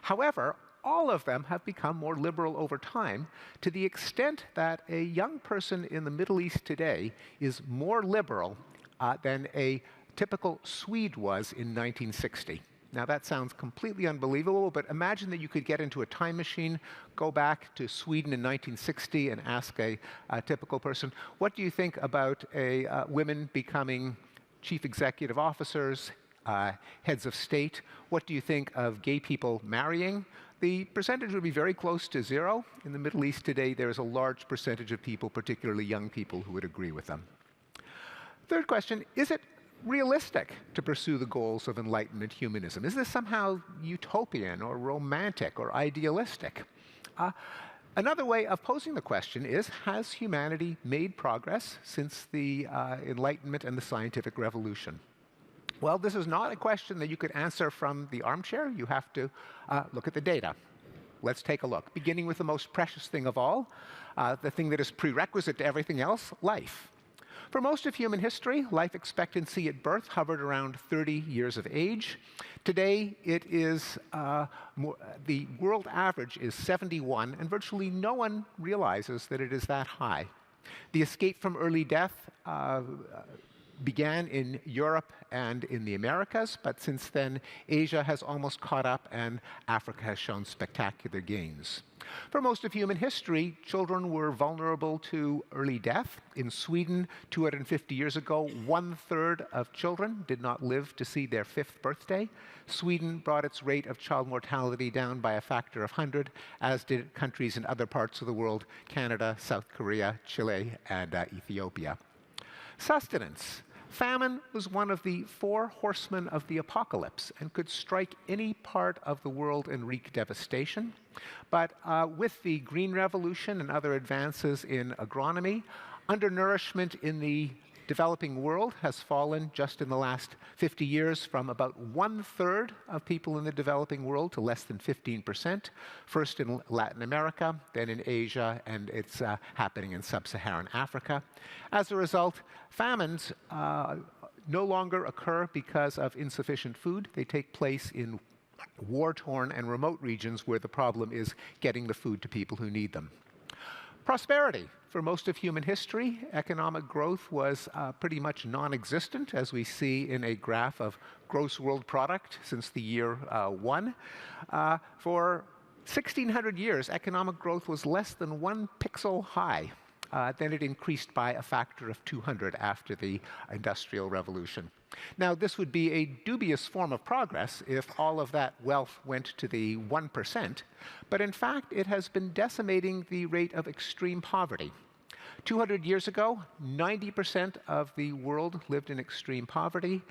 However, all of them have become more liberal over time, to the extent that a young person in the Middle East today is more liberal than a typical Swede was in 1960. Now, that sounds completely unbelievable, but imagine that you could get into a time machine, go back to Sweden in 1960 and ask a typical person, what do you think about women becoming chief executive officers, heads of state? What do you think of gay people marrying? The percentage would be very close to 0. In the Middle East today, there's a large percentage of people, particularly young people, who would agree with them. Third question, is it realistic to pursue the goals of Enlightenment humanism? Is this somehow utopian or romantic or idealistic? Another way of posing the question is, has humanity made progress since the Enlightenment and the scientific revolution? Well, this is not a question that you could answer from the armchair. You have to look at the data. Let's take a look, beginning with the most precious thing of all, the thing that is prerequisite to everything else, life. For most of human history, life expectancy at birth hovered around 30 years of age. Today, it is the world average is 71, and virtually no one realizes that it is that high. The escape from early death began in Europe and in the Americas, but since then, Asia has almost caught up and Africa has shown spectacular gains. For most of human history, children were vulnerable to early death. In Sweden, 250 years ago, 1/3 of children did not live to see their 5th birthday. Sweden brought its rate of child mortality down by a factor of 100, as did countries in other parts of the world, Canada, South Korea, Chile, and Ethiopia. Sustenance. Famine was one of the 4 horsemen of the apocalypse and could strike any part of the world and wreak devastation. But with the Green Revolution and other advances in agronomy, undernourishment in the developing world has fallen just in the last 50 years from about 1/3 of people in the developing world to less than 15%, first in Latin America, then in Asia, and it's happening in sub-Saharan Africa. As a result, famines no longer occur because of insufficient food. They take place in war-torn and remote regions where the problem is getting the food to people who need them. Prosperity. For most of human history, economic growth was pretty much non-existent, as we see in a graph of gross world product since the year 1. For 1,600 years, economic growth was less than 1 pixel high. Then it increased by a factor of 200 after the Industrial Revolution. Now, this would be a dubious form of progress if all of that wealth went to the 1%, but in fact, it has been decimating the rate of extreme poverty. 200 years ago, 90% of the world lived in extreme poverty.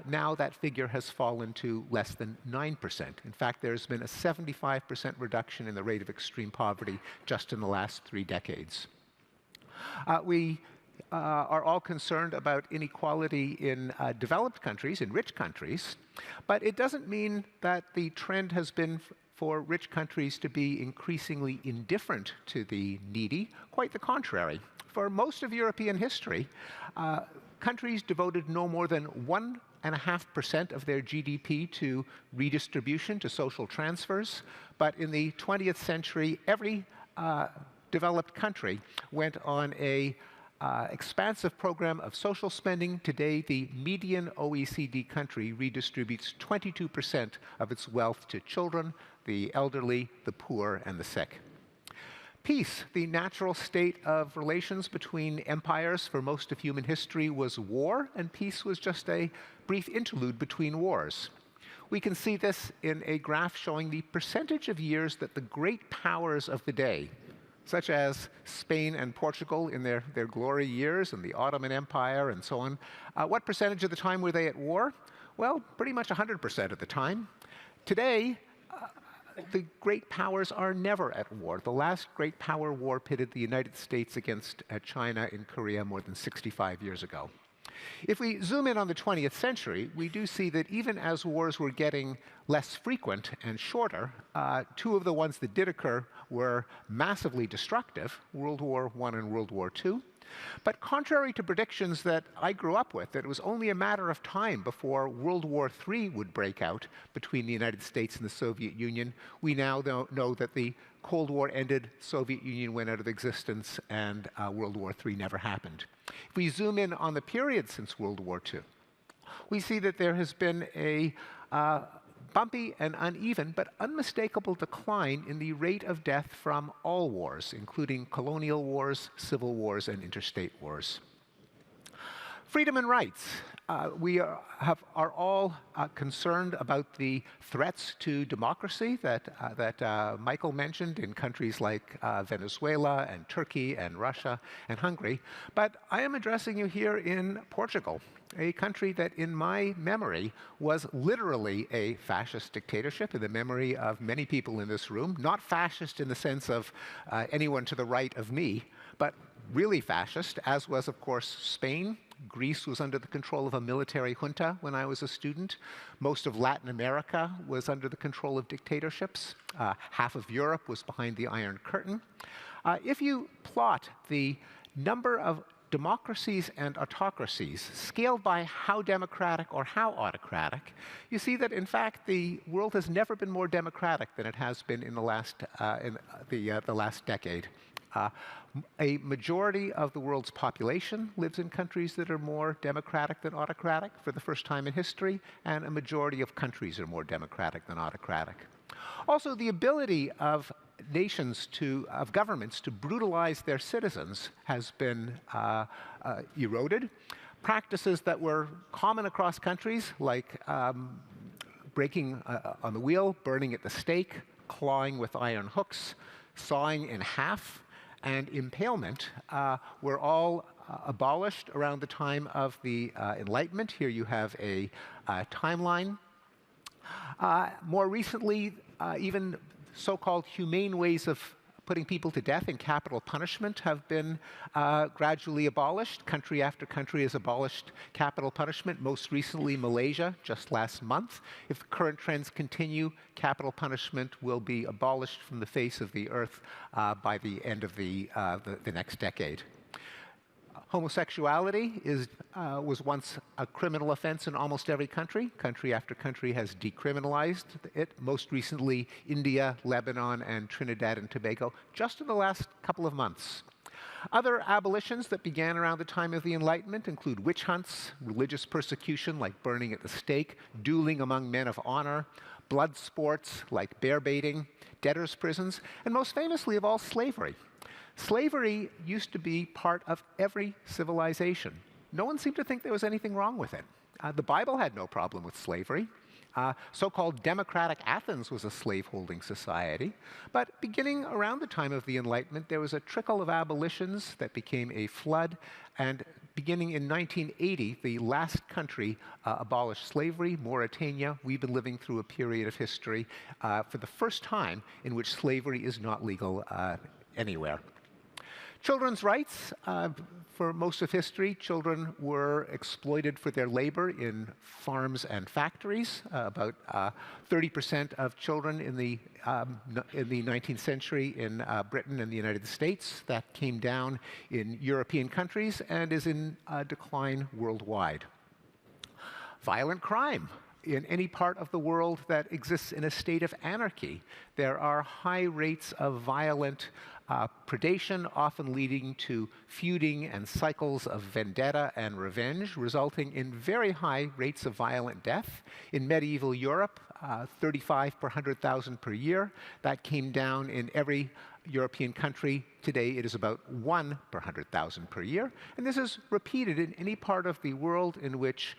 Now that figure has fallen to less than 9%. In fact, there's been a 75% reduction in the rate of extreme poverty just in the last 3 decades. We are all concerned about inequality in developed countries, in rich countries, but it doesn't mean that the trend has been for rich countries to be increasingly indifferent to the needy. Quite the contrary. For most of European history, countries devoted no more than 1.5% of their GDP to redistribution, to social transfers, but in the 20th century, every developed country went on a expansive program of social spending. Today, the median OECD country redistributes 22% of its wealth to children, the elderly, the poor, and the sick. Peace, the natural state of relations between empires for most of human history, was war, and peace was just a brief interlude between wars. We can see this in a graph showing the percentage of years that the great powers of the day, such as Spain and Portugal in their glory years, and the Ottoman Empire and so on. What percentage of the time were they at war? Well, pretty much 100% of the time. Today, the great powers are never at war. The last great power war pitted the United States against China in Korea more than 65 years ago. If we zoom in on the 20th century, we do see that even as wars were getting less frequent and shorter, 2 of the ones that did occur were massively destructive, World War I and World War II. But contrary to predictions that I grew up with, that it was only a matter of time before World War III would break out between the United States and the Soviet Union, we now know that the Cold War ended, Soviet Union went out of existence, and World War III never happened. If we zoom in on the period since World War II, we see that there has been a bumpy and uneven but unmistakable decline in the rate of death from all wars, including colonial wars, civil wars, and interstate wars. Freedom and rights. We are all concerned about the threats to democracy that Michael mentioned in countries like Venezuela and Turkey and Russia and Hungary. But I am addressing you here in Portugal, a country that in my memory was literally a fascist dictatorship in the memory of many people in this room. Not fascist in the sense of anyone to the right of me, but really fascist, as was, of course, Spain. Greece was under the control of a military junta when I was a student. Most of Latin America was under the control of dictatorships. Half of Europe was behind the Iron Curtain. If you plot the number of democracies and autocracies scaled by how democratic or how autocratic, you see that, in fact, the world has never been more democratic than it has been in the last decade. A majority of the world's population lives in countries that are more democratic than autocratic for the first time in history, and a majority of countries are more democratic than autocratic. Also, the ability of governments to brutalize their citizens has been eroded. Practices that were common across countries, like breaking on the wheel, burning at the stake, clawing with iron hooks, sawing in half, and impalement were all abolished around the time of the Enlightenment. Here you have a timeline. More recently, even so-called humane ways of putting people to death in capital punishment have been gradually abolished. Country after country has abolished capital punishment, most recently Malaysia, just last month. If the current trends continue, capital punishment will be abolished from the face of the earth by the end of the next decade. Homosexuality was once a criminal offense in almost every country. Country after country has decriminalized it, most recently India, Lebanon, and Trinidad and Tobago, just in the last couple of months. Other abolitions that began around the time of the Enlightenment include witch hunts, religious persecution like burning at the stake, dueling among men of honor, blood sports like bear baiting, debtors' prisons, and most famously of all, slavery. Slavery used to be part of every civilization. No one seemed to think there was anything wrong with it. The Bible had no problem with slavery. So-called democratic Athens was a slaveholding society. But beginning around the time of the Enlightenment, there was a trickle of abolitions that became a flood. And beginning in 1980, the last country abolished slavery, Mauritania. We've been living through a period of history for the first time in which slavery is not legal anywhere. Children's rights. For most of history, children were exploited for their labor in farms and factories. About 30% of children in the 19th century in Britain and the United States. That came down in European countries and is in decline worldwide. Violent crime. In any part of the world that exists in a state of anarchy, there are high rates of violent predation, often leading to feuding and cycles of vendetta and revenge, resulting in very high rates of violent death. In medieval Europe, 35 per 100,000 per year. That came down in every European country. Today, it is about 1 per 100,000 per year. And this is repeated in any part of the world in which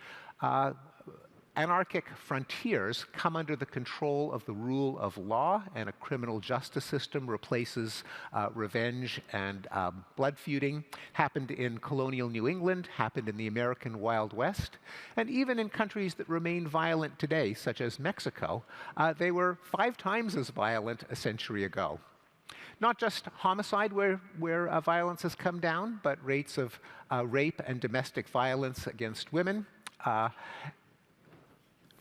anarchic frontiers come under the control of the rule of law, and a criminal justice system replaces revenge and blood feuding. Happened in colonial New England, happened in the American Wild West, and even in countries that remain violent today, such as Mexico, they were 5 times as violent a century ago. Not just homicide where violence has come down, but rates of rape and domestic violence against women.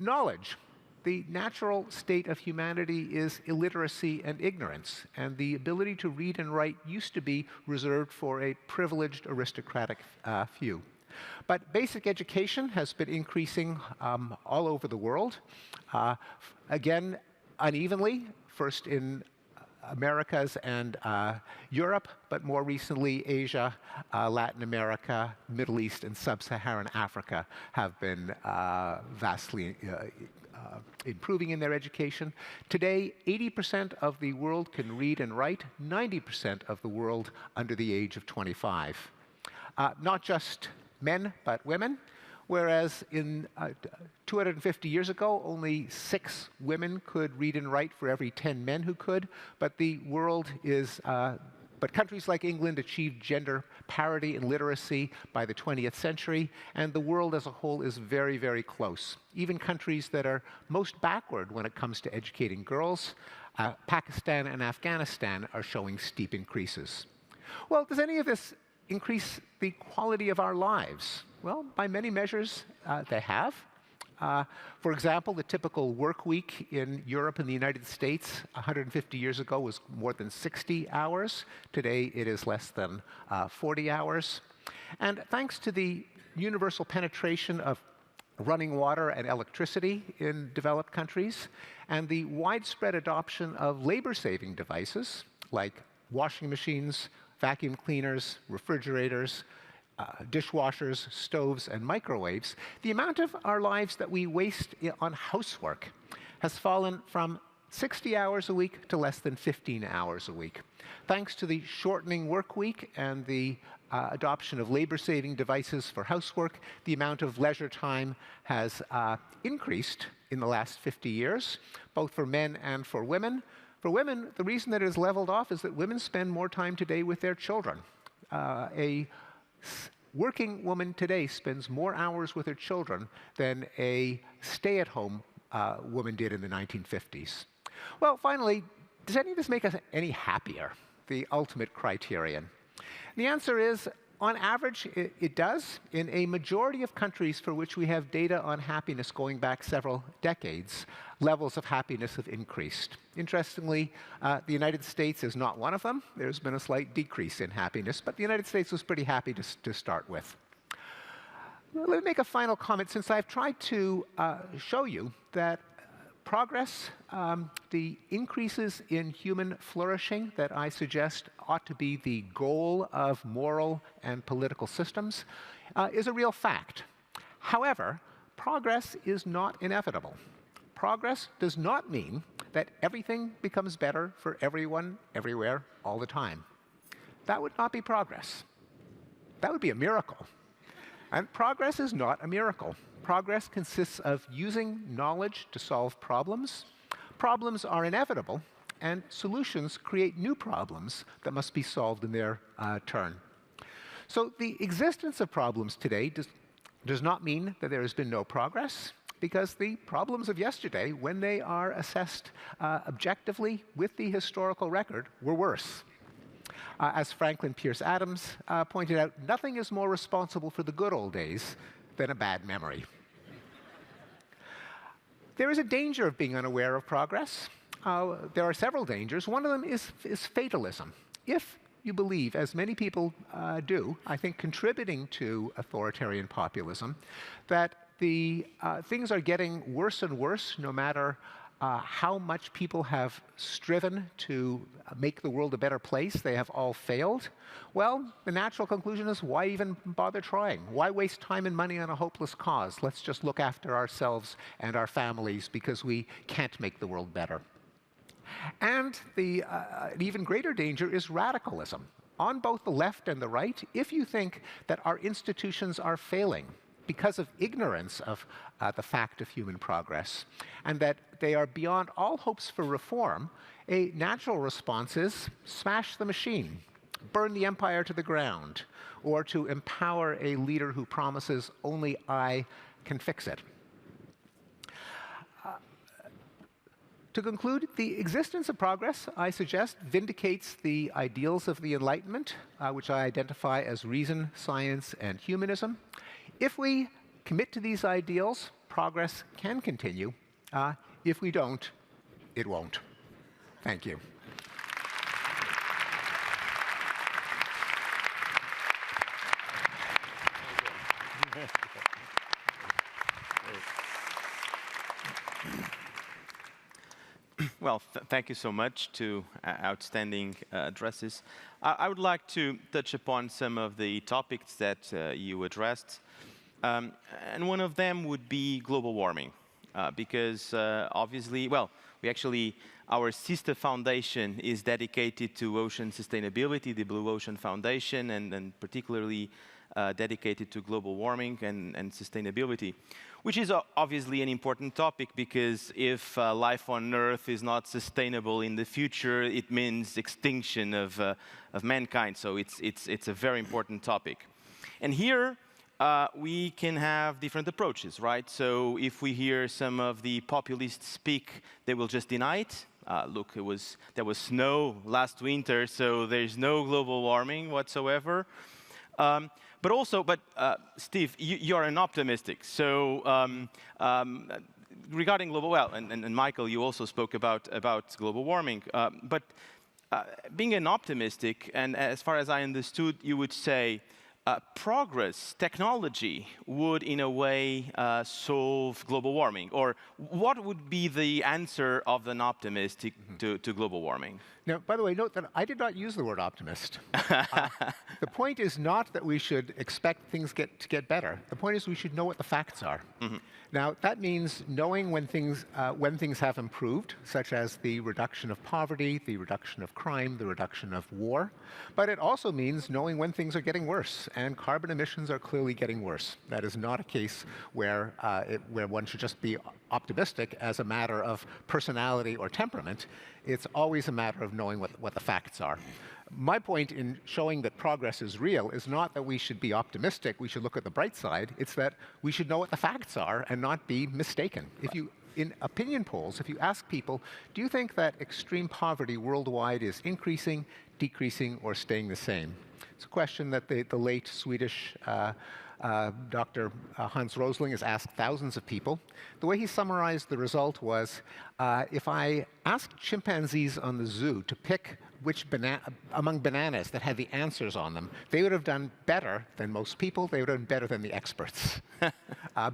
Knowledge. The natural state of humanity is illiteracy and ignorance, and the ability to read and write used to be reserved for a privileged aristocratic few. But basic education has been increasing all over the world, again, unevenly, first in Americas and Europe, but more recently Asia, Latin America, Middle East, and Sub-Saharan Africa have been vastly improving in their education. Today, 80% of the world can read and write, 90% of the world under the age of 25. Not just men, but women. Whereas in 250 years ago, only 6 women could read and write for every 10 men who could. But the world is, but countries like England achieved gender parity in literacy by the 20th century, and the world as a whole is very, very close. Even countries that are most backward when it comes to educating girls, Pakistan and Afghanistan, are showing steep increases. Well, does any of this increase the quality of our lives? Well, by many measures, they have. For example, the typical work week in Europe and the United States 150 years ago was more than 60 hours. Today, it is less than 40 hours. And thanks to the universal penetration of running water and electricity in developed countries, and the widespread adoption of labor-saving devices like washing machines, vacuum cleaners, refrigerators, dishwashers, stoves, and microwaves, the amount of our lives that we waste on housework has fallen from 60 hours a week to less than 15 hours a week. Thanks to the shortening work week and the adoption of labor-saving devices for housework, the amount of leisure time has increased in the last 50 years, both for men and for women. For women, the reason that it has leveled off is that women spend more time today with their children. A working woman today spends more hours with her children than a stay-at-home woman did in the 1950s. Well, finally, does any of this make us any happier? The ultimate criterion. The answer is, on average, it does. In a majority of countries for which we have data on happiness going back several decades, levels of happiness have increased. Interestingly, the United States is not one of them. There's been a slight decrease in happiness, but the United States was pretty happy to start with. Let me make a final comment, since I've tried to show you that progress, the increases in human flourishing that I suggest ought to be the goal of moral and political systems, is a real fact. However, progress is not inevitable. Progress does not mean that everything becomes better for everyone, everywhere, all the time. That would not be progress. That would be a miracle. And progress is not a miracle. Progress consists of using knowledge to solve problems. Problems are inevitable, and solutions create new problems that must be solved in their turn. So the existence of problems today does not mean that there has been no progress, because the problems of yesterday, when they are assessed objectively with the historical record, were worse. As Franklin Pierce Adams pointed out, nothing is more responsible for the good old days than a bad memory. There is a danger of being unaware of progress. There are several dangers. One of them is fatalism. If you believe, as many people do, I think contributing to authoritarian populism, that the things are getting worse and worse no matter how much people have striven to make the world a better place, they have all failed, well, the natural conclusion is, why even bother trying? Why waste time and money on a hopeless cause? Let's just look after ourselves and our families because we can't make the world better. And an even greater danger is radicalism. On both the left and the right, if you think that our institutions are failing because of ignorance of the fact of human progress, and that they are beyond all hopes for reform, a natural response is smash the machine, burn the empire to the ground, or to empower a leader who promises only I can fix it. To conclude, the existence of progress, I suggest, vindicates the ideals of the Enlightenment, which I identify as reason, science, and humanism. If we commit to these ideals, progress can continue. If we don't, it won't. Thank you. Well, thank you so much to outstanding addresses. I would like to touch upon some of the topics that you addressed. And one of them would be global warming, because obviously, well, our sister foundation is dedicated to ocean sustainability, the Blue Ocean Foundation, and particularly dedicated to global warming and sustainability, which is obviously an important topic, because if life on Earth is not sustainable in the future, it means extinction of mankind. So it's a very important topic. And here, we can have different approaches, right? So if we hear some of the populists speak, they will just deny it. Look, there was snow last winter, so there's no global warming whatsoever. But Steve, you're an optimistic. So regarding global, and Michael, you also spoke about global warming. But being an optimistic, and as far as I understood, you would say, progress, technology, would in a way solve global warming? Or what would be the answer of an optimist to global warming? Now, by the way, note that I did not use the word optimist. The point is not that we should expect things to get better. The point is we should know what the facts are. Now, that means knowing when things have improved, such as the reduction of poverty, the reduction of crime, the reduction of war. But it also means knowing when things are getting worse, and carbon emissions are clearly getting worse. That is not a case where one should just be optimistic as a matter of personality or temperament. It's always a matter of knowing what the facts are. My point in showing that progress is real is not that we should be optimistic, we should look at the bright side. It's that we should know what the facts are and not be mistaken. In opinion polls, if you ask people, do you think that extreme poverty worldwide is increasing, decreasing, or staying the same? It's a question that the late Swedish Dr. Hans Rosling has asked thousands of people. The way he summarized the result was, if I asked chimpanzees on the zoo to pick which among bananas that had the answers on them, they would have done better than most people. They would have done better than the experts,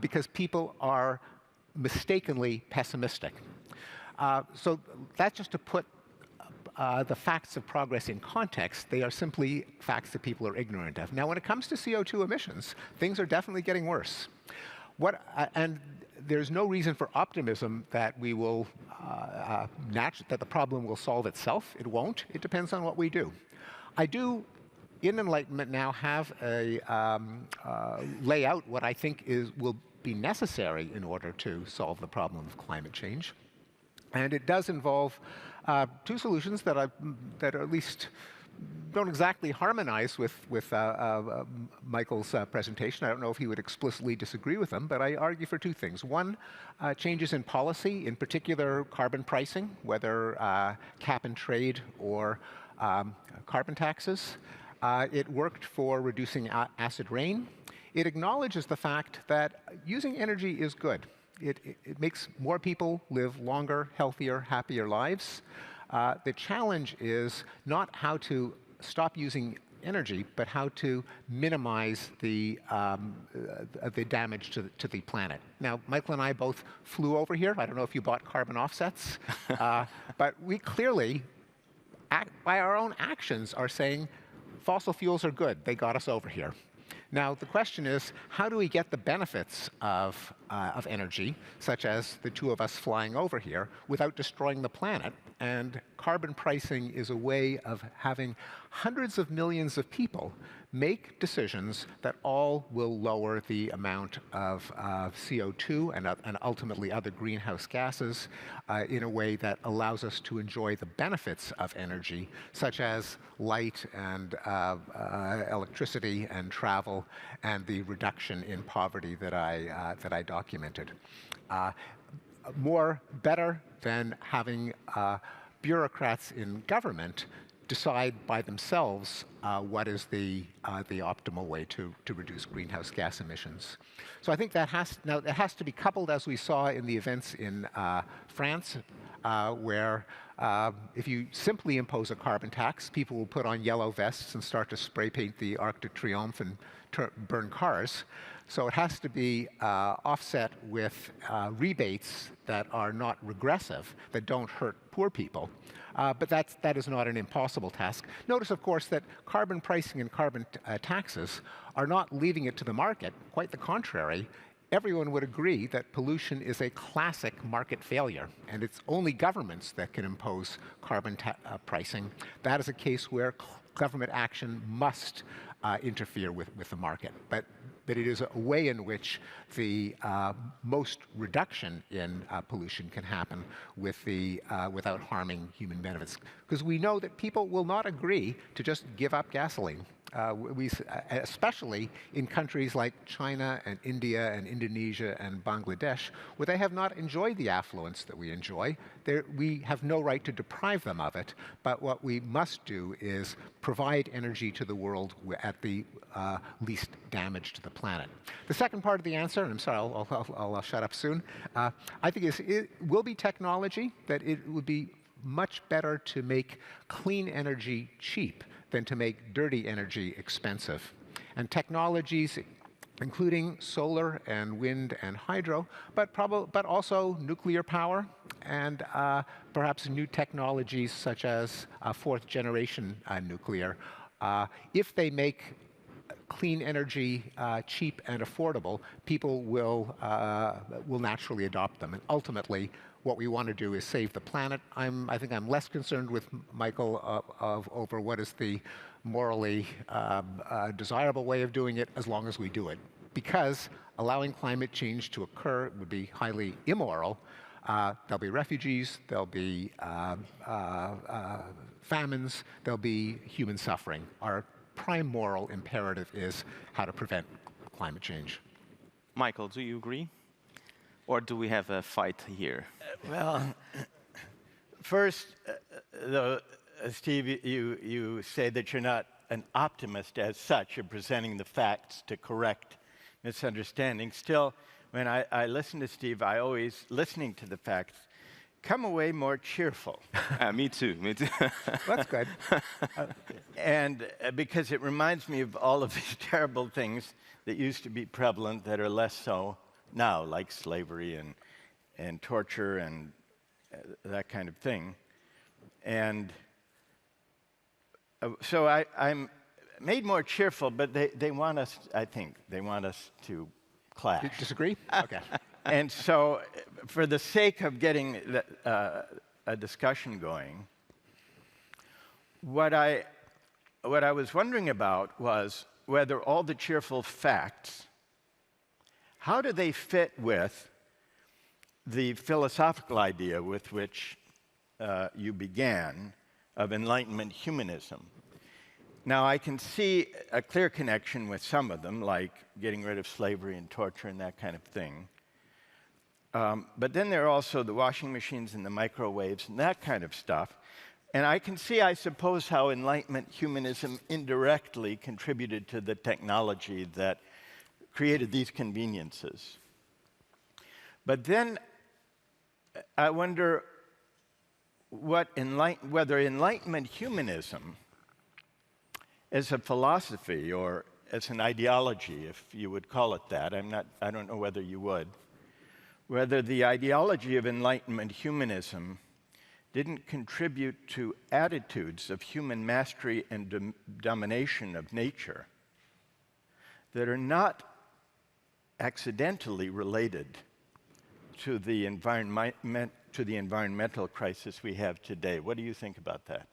because people are mistakenly pessimistic. So that's just to put the facts of progress in context. They are simply facts that people are ignorant of. Now, when it comes to CO2 emissions, things are definitely getting worse. And there's no reason for optimism that we will that the problem will solve itself. It won't. It depends on what we do. I do, in Enlightenment now, have a lay out what I think will be necessary in order to solve the problem of climate change. And it does involve two solutions that are at least don't exactly harmonize with Michael's presentation. I don't know if he would explicitly disagree with them, but I argue for two things. One, changes in policy, in particular carbon pricing, whether cap and trade or carbon taxes. It worked for reducing acid rain. It acknowledges the fact that using energy is good. It makes more people live longer, healthier, happier lives. The challenge is not how to stop using energy, but how to minimize the damage to the planet. Now, Michael and I both flew over here. I don't know if you bought carbon offsets, but we clearly, by our own actions, are saying fossil fuels are good. They got us over here. Now, the question is, how do we get the benefits of energy, such as the two of us flying over here, without destroying the planet? And carbon pricing is a way of having hundreds of millions of people make decisions that all will lower the amount of CO2 and ultimately other greenhouse gases in a way that allows us to enjoy the benefits of energy, such as light and electricity and travel and the reduction in poverty that I documented. Better than having bureaucrats in government decide by themselves what is the optimal way to reduce greenhouse gas emissions. So I think that it has to be coupled, as we saw in the events in France, where if you simply impose a carbon tax, people will put on yellow vests and start to spray paint the Arc de Triomphe and burn cars. So it has to be offset with rebates that are not regressive, that don't hurt poor people. But that is not an impossible task. Notice, of course, that carbon pricing and carbon taxes are not leaving it to the market. Quite the contrary. Everyone would agree that pollution is a classic market failure, and it's only governments that can impose carbon pricing. That is a case where government action must interfere with the market. But it is a way in which the most reduction in pollution can happen without harming human benefits. Because we know that people will not agree to just give up gasoline. Especially in countries like China and India and Indonesia and Bangladesh, where they have not enjoyed the affluence that we enjoy. We have no right to deprive them of it, but what we must do is provide energy to the world at the least damage to the planet. The second part of the answer, and I'm sorry, I'll shut up soon, I think it will be technology, that it would be much better to make clean energy cheap than to make dirty energy expensive. And technologies, including solar and wind and hydro, but also nuclear power and perhaps new technologies such as fourth generation nuclear. If they make clean energy cheap and affordable, people will naturally adopt them. And ultimately, what we want to do is save the planet. I think I'm less concerned with Michael over what is the morally desirable way of doing it, as long as we do it. Because allowing climate change to occur would be highly immoral. There'll be refugees, there'll be famines, there'll be human suffering. Our prime moral imperative is how to prevent climate change. Michael, do you agree? Or do we have a fight here? Well, first, Steve, you say that you're not an optimist as such. You're presenting the facts to correct misunderstandings. Still, when I listen to Steve, I always, listening to the facts, come away more cheerful. Me too. That's good. And because it reminds me of all of these terrible things that used to be prevalent that are less so now, like slavery and torture and that kind of thing. And so I'm made more cheerful, but they want us, I think, they want us to clash. You disagree? Okay. And so, for the sake of getting a discussion going, what I was wondering about was whether all the cheerful facts, how do they fit with the philosophical idea with which you began of Enlightenment humanism? Now, I can see a clear connection with some of them, like getting rid of slavery and torture and that kind of thing. But then there are also the washing machines and the microwaves and that kind of stuff. And I can see, I suppose, how Enlightenment humanism indirectly contributed to the technology that created these conveniences. But then I wonder whether Enlightenment humanism as a philosophy or as an ideology, if you would call it that, I don't know whether you would, whether the ideology of Enlightenment humanism didn't contribute to attitudes of human mastery and domination of nature that are not accidentally related to the environmental crisis we have today. What do you think about that?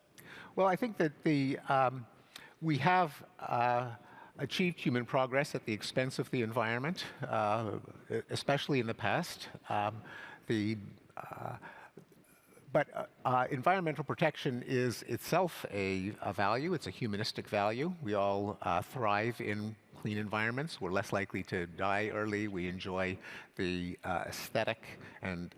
Well, I think that we have achieved human progress at the expense of the environment, especially in the past. But environmental protection is itself a value. It's a humanistic value. We all thrive in clean environments. We're less likely to die early. We enjoy the aesthetic and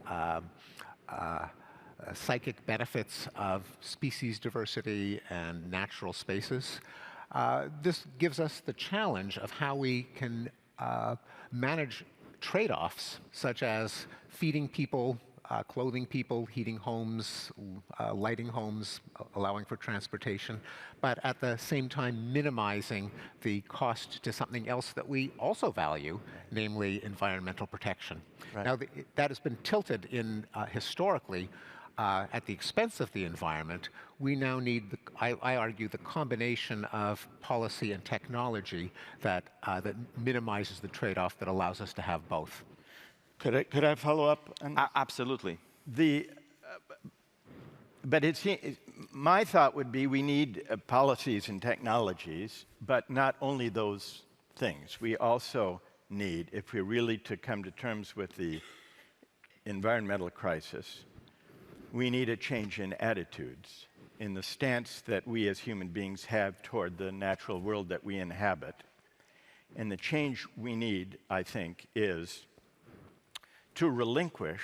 psychic benefits of species diversity and natural spaces. This gives us the challenge of how we can manage trade-offs, such as feeding people, clothing people, heating homes, lighting homes, allowing for transportation, but at the same time minimizing the cost to something else that we also value, namely environmental protection. Right. Now, that has been tilted in historically at the expense of the environment. We now need, I argue, the combination of policy and technology that minimizes the trade-off that allows us to have both. Could I follow up on this? Absolutely. But my thought would be we need policies and technologies, but not only those things. We also need, if we're really to come to terms with the environmental crisis, we need a change in attitudes, in the stance that we as human beings have toward the natural world that we inhabit. And the change we need, I think, is to relinquish,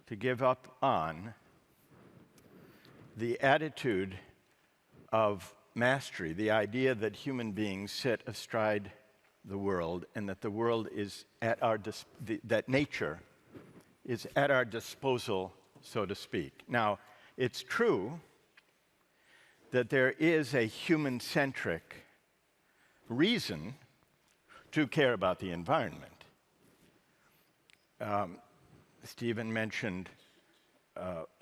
to give up on the attitude of mastery, the idea that human beings sit astride the world and that the world is at our that nature is at our disposal, so to speak. Now, it's true that there is a human-centric reason to care about the environment. Stephen mentioned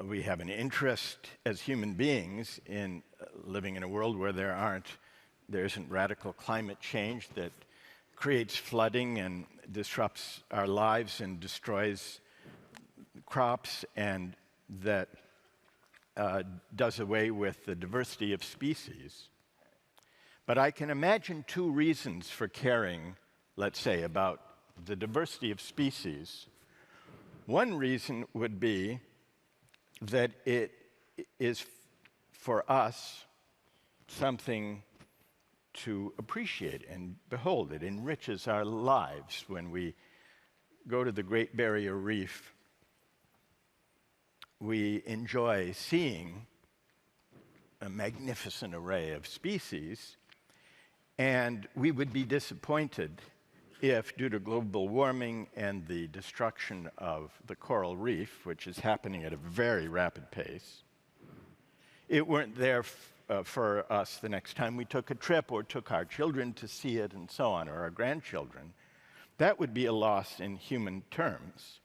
we have an interest as human beings in living in a world where there isn't radical climate change that creates flooding and disrupts our lives and destroys crops, and that does away with the diversity of species. But I can imagine two reasons for caring, let's say, about the diversity of species. One reason would be that it is, for us, something to appreciate and behold. It enriches our lives. When we go to the Great Barrier Reef, we enjoy seeing a magnificent array of species, and we would be disappointed if, due to global warming and the destruction of the coral reef, which is happening at a very rapid pace, it weren't there for us the next time we took a trip or took our children to see it and so on, or our grandchildren. That would be a loss in human terms.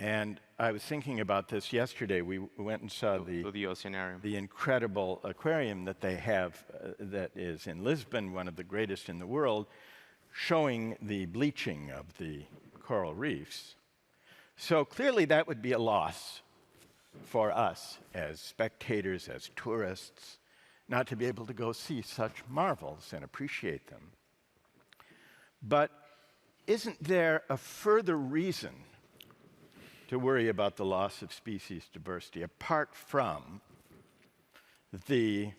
And I was thinking about this yesterday. We went and saw the oceanarium, the incredible aquarium that they have that is in Lisbon, one of the greatest in the world, showing the bleaching of the coral reefs. So clearly that would be a loss for us as spectators, as tourists, not to be able to go see such marvels and appreciate them. But isn't there a further reason to worry about the loss of species diversity, apart from the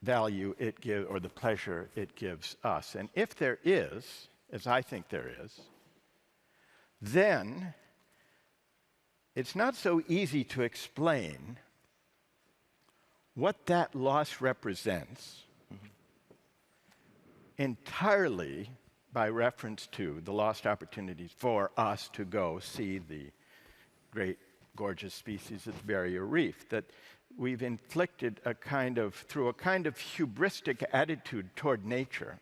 value it gives, or the pleasure it gives us? And if there is, as I think there is, then it's not so easy to explain what that loss represents entirely by reference to the lost opportunities for us to go see the great, gorgeous species of the Barrier Reef, that we've inflicted through a kind of hubristic attitude toward nature.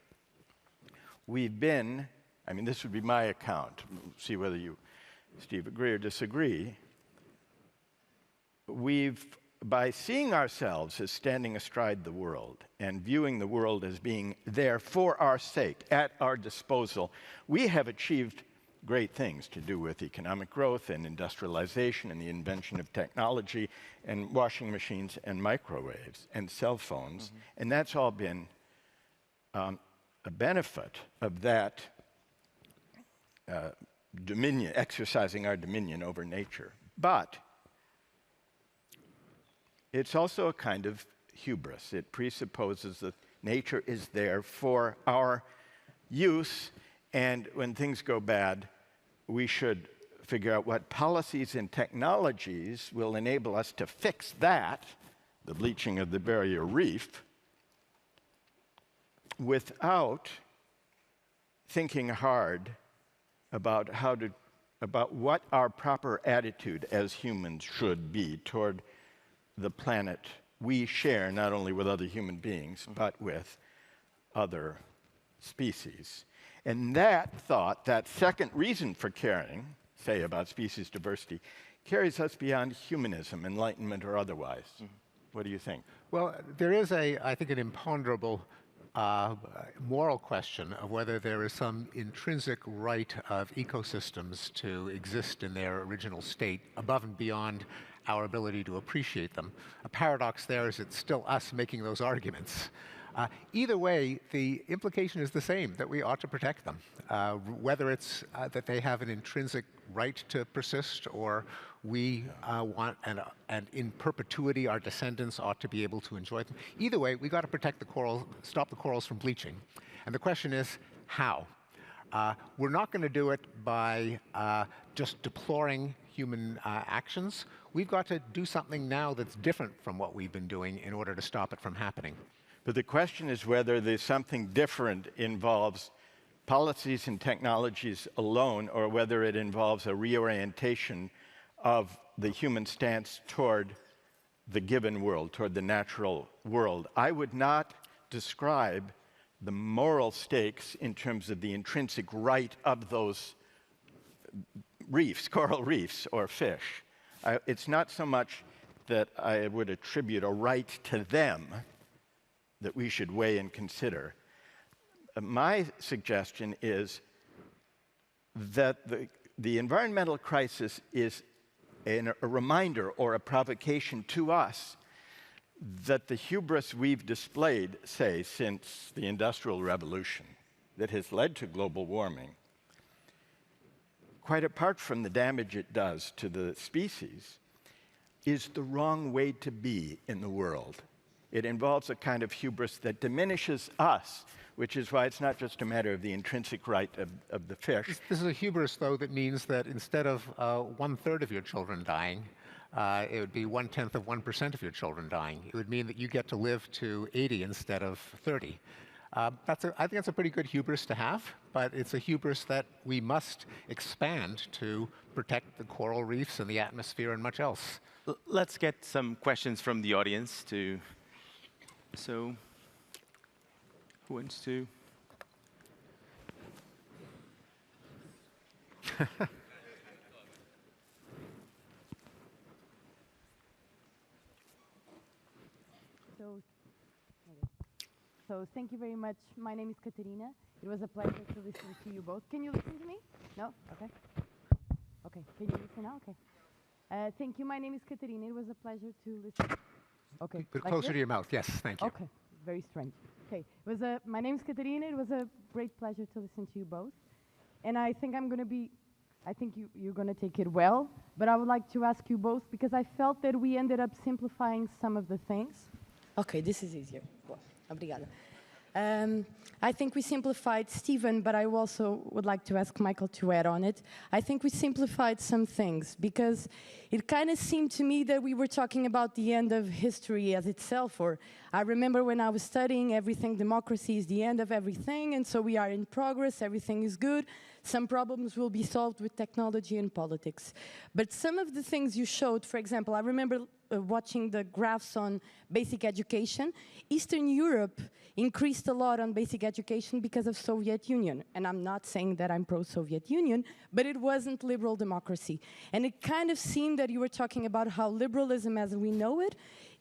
We've been, this would be my account, see whether you, Steve, agree or disagree. By seeing ourselves as standing astride the world and viewing the world as being there for our sake, at our disposal, we have achieved great things to do with economic growth and industrialization and the invention of technology and washing machines and microwaves and cell phones. And that's all been a benefit of that dominion, exercising our dominion over nature. But it's also a kind of hubris. It presupposes that nature is there for our use, and when things go bad, we should figure out what policies and technologies will enable us to fix that, the bleaching of the Barrier Reef, without thinking hard about what our proper attitude as humans should be toward the planet we share, not only with other human beings, but with other species. And that thought, that second reason for caring, say about species diversity, carries us beyond humanism, enlightenment or otherwise. What do you think? Well, there is I think, an imponderable moral question of whether there is some intrinsic right of ecosystems to exist in their original state above and beyond our ability to appreciate them. A paradox there is it's still us making those arguments. Either way, the implication is the same, that we ought to protect them, whether it's that they have an intrinsic right to persist, or we want, and in perpetuity our descendants ought to be able to enjoy them. Either way, we've got to protect the coral, stop the corals from bleaching. And the question is, how? We're not going to do it by just deploring human actions. We've got to do something now that's different from what we've been doing in order to stop it from happening. But the question is whether there's something different involves policies and technologies alone, or whether it involves a reorientation of the human stance toward the given world, toward the natural world. I would not describe the moral stakes in terms of the intrinsic right of those reefs, coral reefs or fish. It's not so much that I would attribute a right to them that we should weigh and consider. My suggestion is that the environmental crisis is a reminder or a provocation to us that the hubris we've displayed, say, since the Industrial Revolution that has led to global warming, quite apart from the damage it does to the species, is the wrong way to be in the world. It involves a kind of hubris that diminishes us, which is why it's not just a matter of the intrinsic right of the fish. This is a hubris, though, that means that instead of 1/3 of your children dying, it would be 1/10 of 1% of your children dying. It would mean that you get to live to 80 instead of 30. I think that's a pretty good hubris to have, but it's a hubris that we must expand to protect the coral reefs and the atmosphere and much else. Let's get some questions from the audience too. So, who wants to? So thank you very much. My name is Katerina. It was a pleasure to listen to you both. Can you listen to me? No? Okay. Okay. Can you listen now? Okay. Thank you. My name is Katerina. It was a pleasure to listen. Okay. Put like closer this? to your mouth. Yes, thank you. Okay. Very strange. Okay. My name is Katerina. It was a great pleasure to listen to you both. And I think you're going to take it well. But I would like to ask you both, because I felt that we ended up simplifying some of the things. Okay, this is easier. Well, obrigada. I think we simplified Stephen, but I also would like to ask Michael to add on it. I think we simplified some things because it kind of seemed to me that we were talking about the end of history as itself. Or I remember when I was studying everything, democracy is the end of everything, and so we are in progress, everything is good. Some problems will be solved with technology and politics. But some of the things you showed, for example, I remember watching the graphs on basic education. Eastern Europe increased a lot on basic education because of Soviet Union. And I'm not saying that I'm pro-Soviet Union, but it wasn't liberal democracy. And it kind of seemed that you were talking about how liberalism as we know it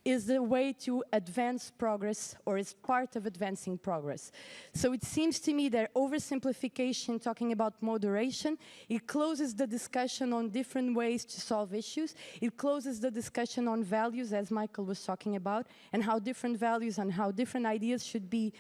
is the way to advance progress, or is part of advancing progress. So it seems to me that oversimplification, talking about moderation, it closes the discussion on different ways to solve issues. It closes the discussion on values, as Michael was talking about, and how different values and how different ideas should be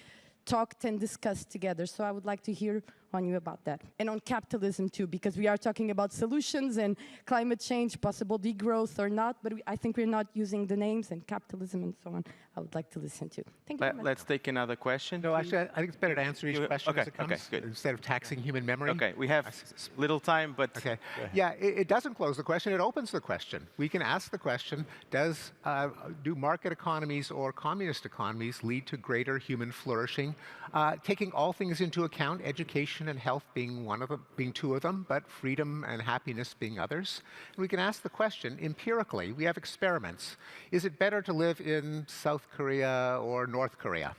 talked and discussed together. So I would like to hear on you about that. And on capitalism too, because we are talking about solutions and climate change, possible degrowth or not, but I think we're not using the names, and capitalism and so on. I would like to listen to. Thank you very much. Let's take another question. No, actually, I think it's better to answer each question as it comes, good. instead of taxing human memory. Okay, we have little time, but... Okay. Yeah, it doesn't close the question, it opens the question. We can ask the question, do market economies or communist economies lead to greater human flourishing? Taking all things into account, education and health being two of them, but freedom and happiness being others. And we can ask the question empirically. We have experiments. Is it better to live in South Korea or North Korea?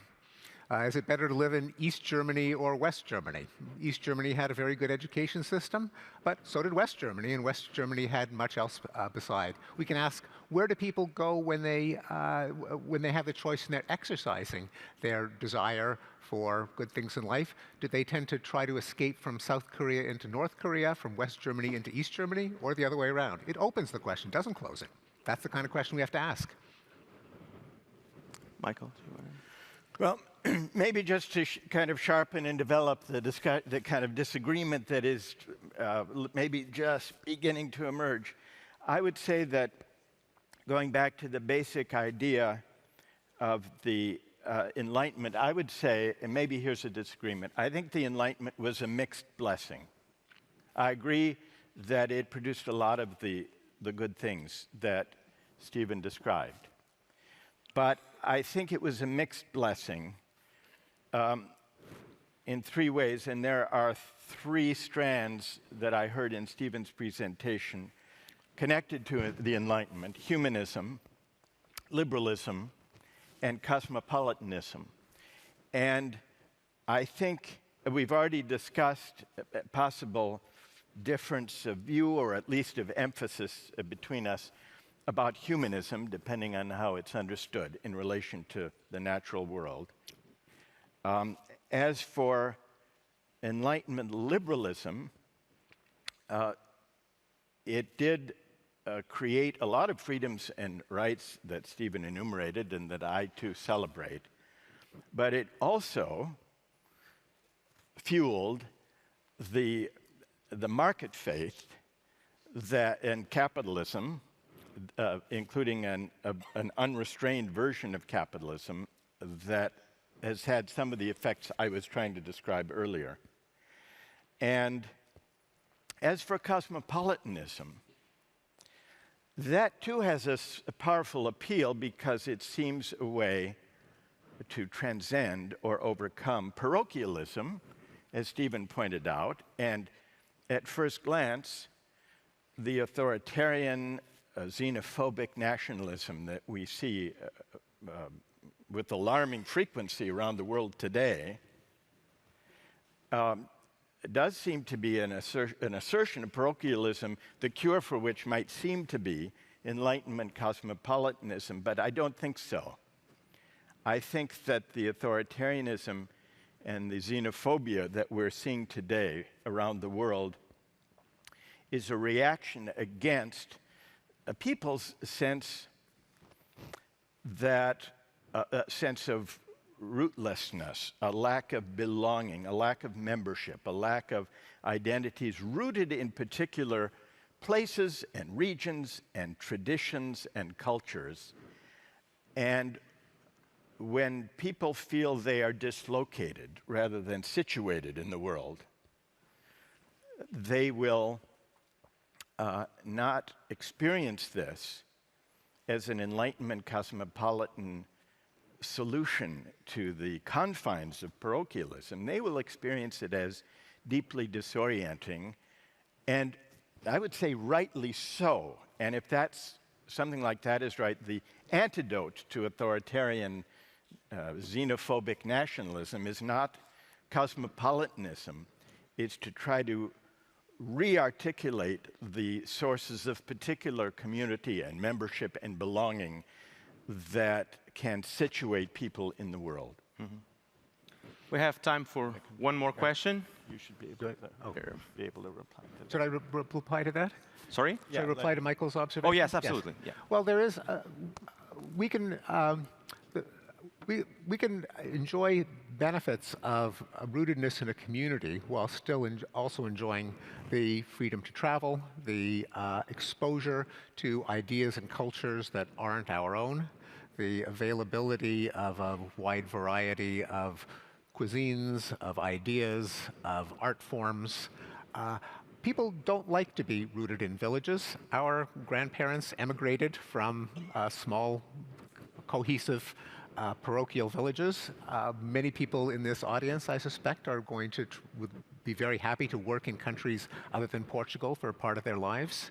Is it better to live in East Germany or West Germany? East Germany had a very good education system, but so did West Germany, and West Germany had much else beside. We can ask, where do people go when they have the choice and they're exercising their desire for good things in life? Do they tend to try to escape from South Korea into North Korea, from West Germany into East Germany, or the other way around? It opens the question, doesn't close it. That's the kind of question we have to ask. Michael, do you want to? Well, maybe just to kind of sharpen and develop the kind of disagreement that is maybe just beginning to emerge, I would say that going back to the basic idea of the Enlightenment, I would say, and maybe here's a disagreement, I think the Enlightenment was a mixed blessing. I agree that it produced a lot of the good things that Stephen described. But I think it was a mixed blessing in three ways, and there are three strands that I heard in Stephen's presentation connected to the Enlightenment: humanism, liberalism, and cosmopolitanism. And I think we've already discussed a possible difference of view, or at least of emphasis between us, about humanism, depending on how it's understood in relation to the natural world. As for Enlightenment liberalism, it did create a lot of freedoms and rights that Stephen enumerated and that I too celebrate, but it also fueled the market faith that in capitalism, including an unrestrained version of capitalism that has had some of the effects I was trying to describe earlier. And as for cosmopolitanism, that too has a powerful appeal because it seems a way to transcend or overcome parochialism, as Stephen pointed out, and at first glance, the authoritarian, xenophobic nationalism that we see with alarming frequency around the world today does seem to be an assertion of parochialism, the cure for which might seem to be Enlightenment cosmopolitanism, but I don't think so. I think that the authoritarianism and the xenophobia that we're seeing today around the world is a reaction against people's sense that a sense of rootlessness, a lack of belonging, a lack of membership, a lack of identities rooted in particular places and regions and traditions and cultures. And when people feel they are dislocated rather than situated in the world, they will not experience this as an Enlightenment cosmopolitan solution to the confines of parochialism. They will experience it as deeply disorienting, and I would say rightly so. And if that's something like that is right, the antidote to authoritarian xenophobic nationalism is not cosmopolitanism. It's to try to re-articulate the sources of particular community and membership and belonging that can situate people in the world. Mm-hmm. We have time for one more question. You should be able to reply to that. Should I reply to that? Sorry? Should I reply to Michael's observation? Oh, yes, absolutely. Yes. Yeah. Well, there is, we can enjoy benefits of rootedness in a community while still also enjoying the freedom to travel, the exposure to ideas and cultures that aren't our own, the availability of a wide variety of cuisines, of ideas, of art forms. People don't like to be rooted in villages. Our grandparents emigrated from small, cohesive, parochial villages. Many people in this audience, I suspect, are going to would be very happy to work in countries other than Portugal for a part of their lives.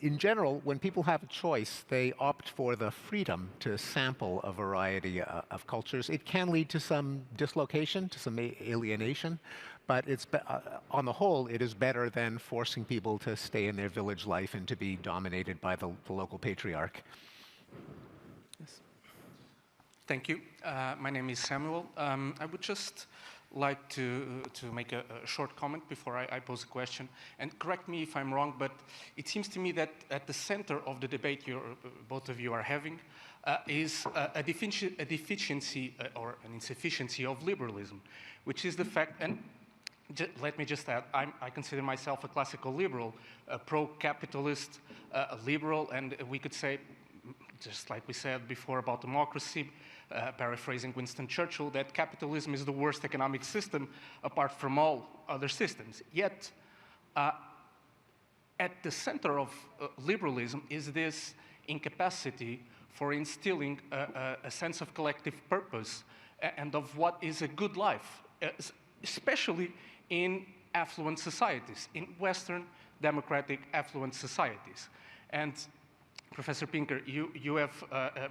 In general, when people have a choice, they opt for the freedom to sample a variety of cultures. It can lead to some dislocation, to some alienation, but it's on the whole, it is better than forcing people to stay in their village life and to be dominated by the local patriarch. Yes. Thank you. My name is Samuel. I would just like to make a short comment before I pose a question. And correct me if I'm wrong, but it seems to me that at the center of the debate both of you are having is a deficiency or an insufficiency of liberalism, which is the fact, and let me just add, I consider myself a classical liberal, a pro-capitalist liberal, and we could say, just like we said before about democracy, paraphrasing Winston Churchill, that capitalism is the worst economic system apart from all other systems. Yet, at the center of liberalism is this incapacity for instilling a sense of collective purpose and of what is a good life, especially in affluent societies, in Western democratic affluent societies. And Professor Pinker, you have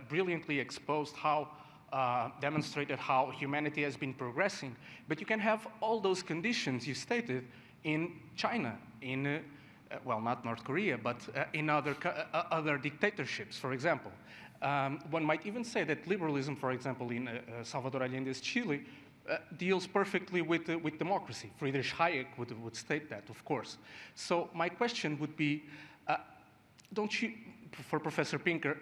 brilliantly exposed how demonstrated how humanity has been progressing. But you can have all those conditions you stated in China, in, well, not North Korea, but in other dictatorships, for example. One might even say that liberalism, for example, in Salvador Allende's Chile, deals perfectly with democracy. Friedrich Hayek would state that, of course. So my question would be, don't you, for Professor Pinker,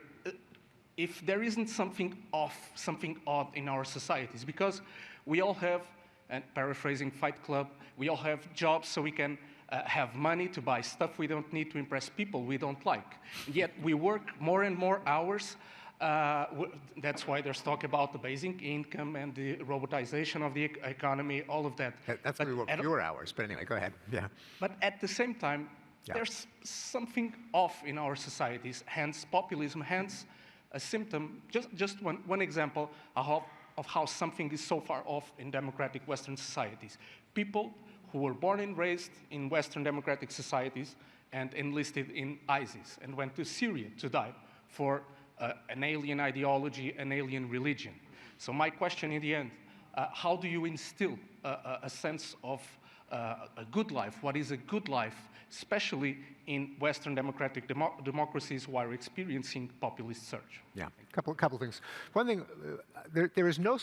if there isn't something off, something odd in our societies, because we all have, and paraphrasing Fight Club, we all have jobs so we can have money to buy stuff we don't need to impress people we don't like. Yet we work more and more hours. That's why there's talk about the basic income and the robotization of the economy, all of that. That's why we work fewer hours, but anyway, go ahead. Yeah. But at the same time, there's something off in our societies, hence populism, hence a symptom, just one example of how something is so far off in democratic Western societies. People who were born and raised in Western democratic societies and enlisted in ISIS and went to Syria to die for an alien ideology, an alien religion. So my question in the end, how do you instill a sense of a good life? What is a good life, especially in Western democratic democracies who are experiencing populist surge? Yeah, couple things. One thing, there is no,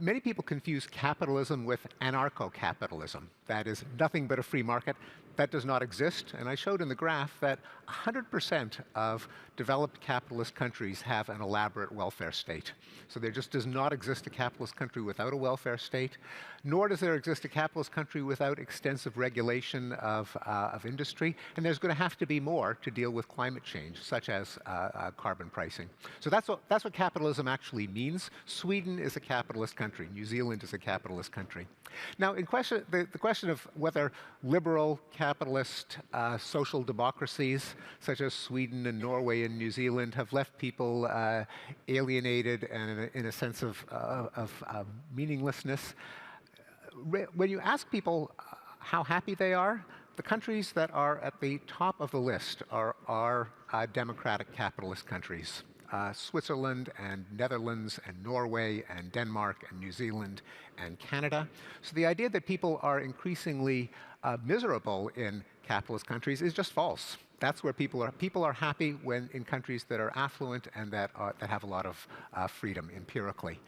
many people confuse capitalism with anarcho-capitalism. That is nothing but a free market. That does not exist. And I showed in the graph that 100% of developed capitalist countries have an elaborate welfare state. So there just does not exist a capitalist country without a welfare state, nor does there exist a capitalist country without extensive regulation of industry. And there's going to have to be more to deal with climate change, such as carbon pricing. So that's what capitalism actually means. Sweden is a capitalist country. New Zealand is a capitalist country. Now, the question of whether liberal capitalist social democracies, such as Sweden and Norway and New Zealand, have left people alienated and in a sense of meaninglessness. When you ask people how happy they are, the countries that are at the top of the list are democratic capitalist countries. Switzerland and Netherlands and Norway and Denmark and New Zealand and Canada. So the idea that people are increasingly miserable in capitalist countries is just false. That's where people are happy when in countries that are affluent and that have a lot of freedom empirically.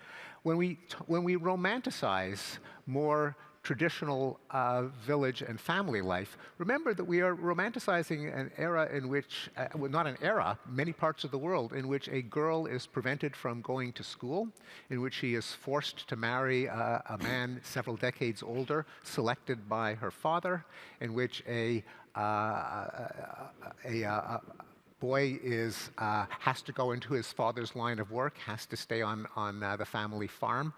When we romanticize more traditional village and family life, remember that we are romanticizing an era in which, well, not an era, many parts of the world, in which a girl is prevented from going to school, in which she is forced to marry a man several decades older, selected by her father, in which a boy has to go into his father's line of work, has to stay on the family farm.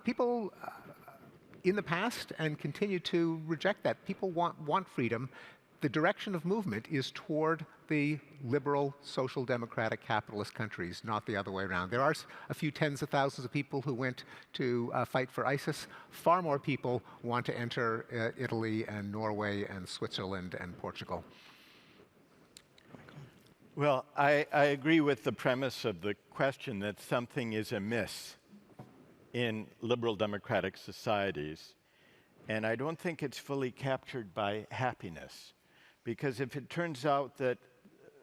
People in the past and continue to reject that. People want freedom. The direction of movement is toward the liberal, social democratic capitalist countries, not the other way around. There are a few tens of thousands of people who went to fight for ISIS. Far more people want to enter Italy and Norway and Switzerland and Portugal. Well, I agree with the premise of the question that something is amiss in liberal democratic societies, and I don't think it's fully captured by happiness, because if it turns out that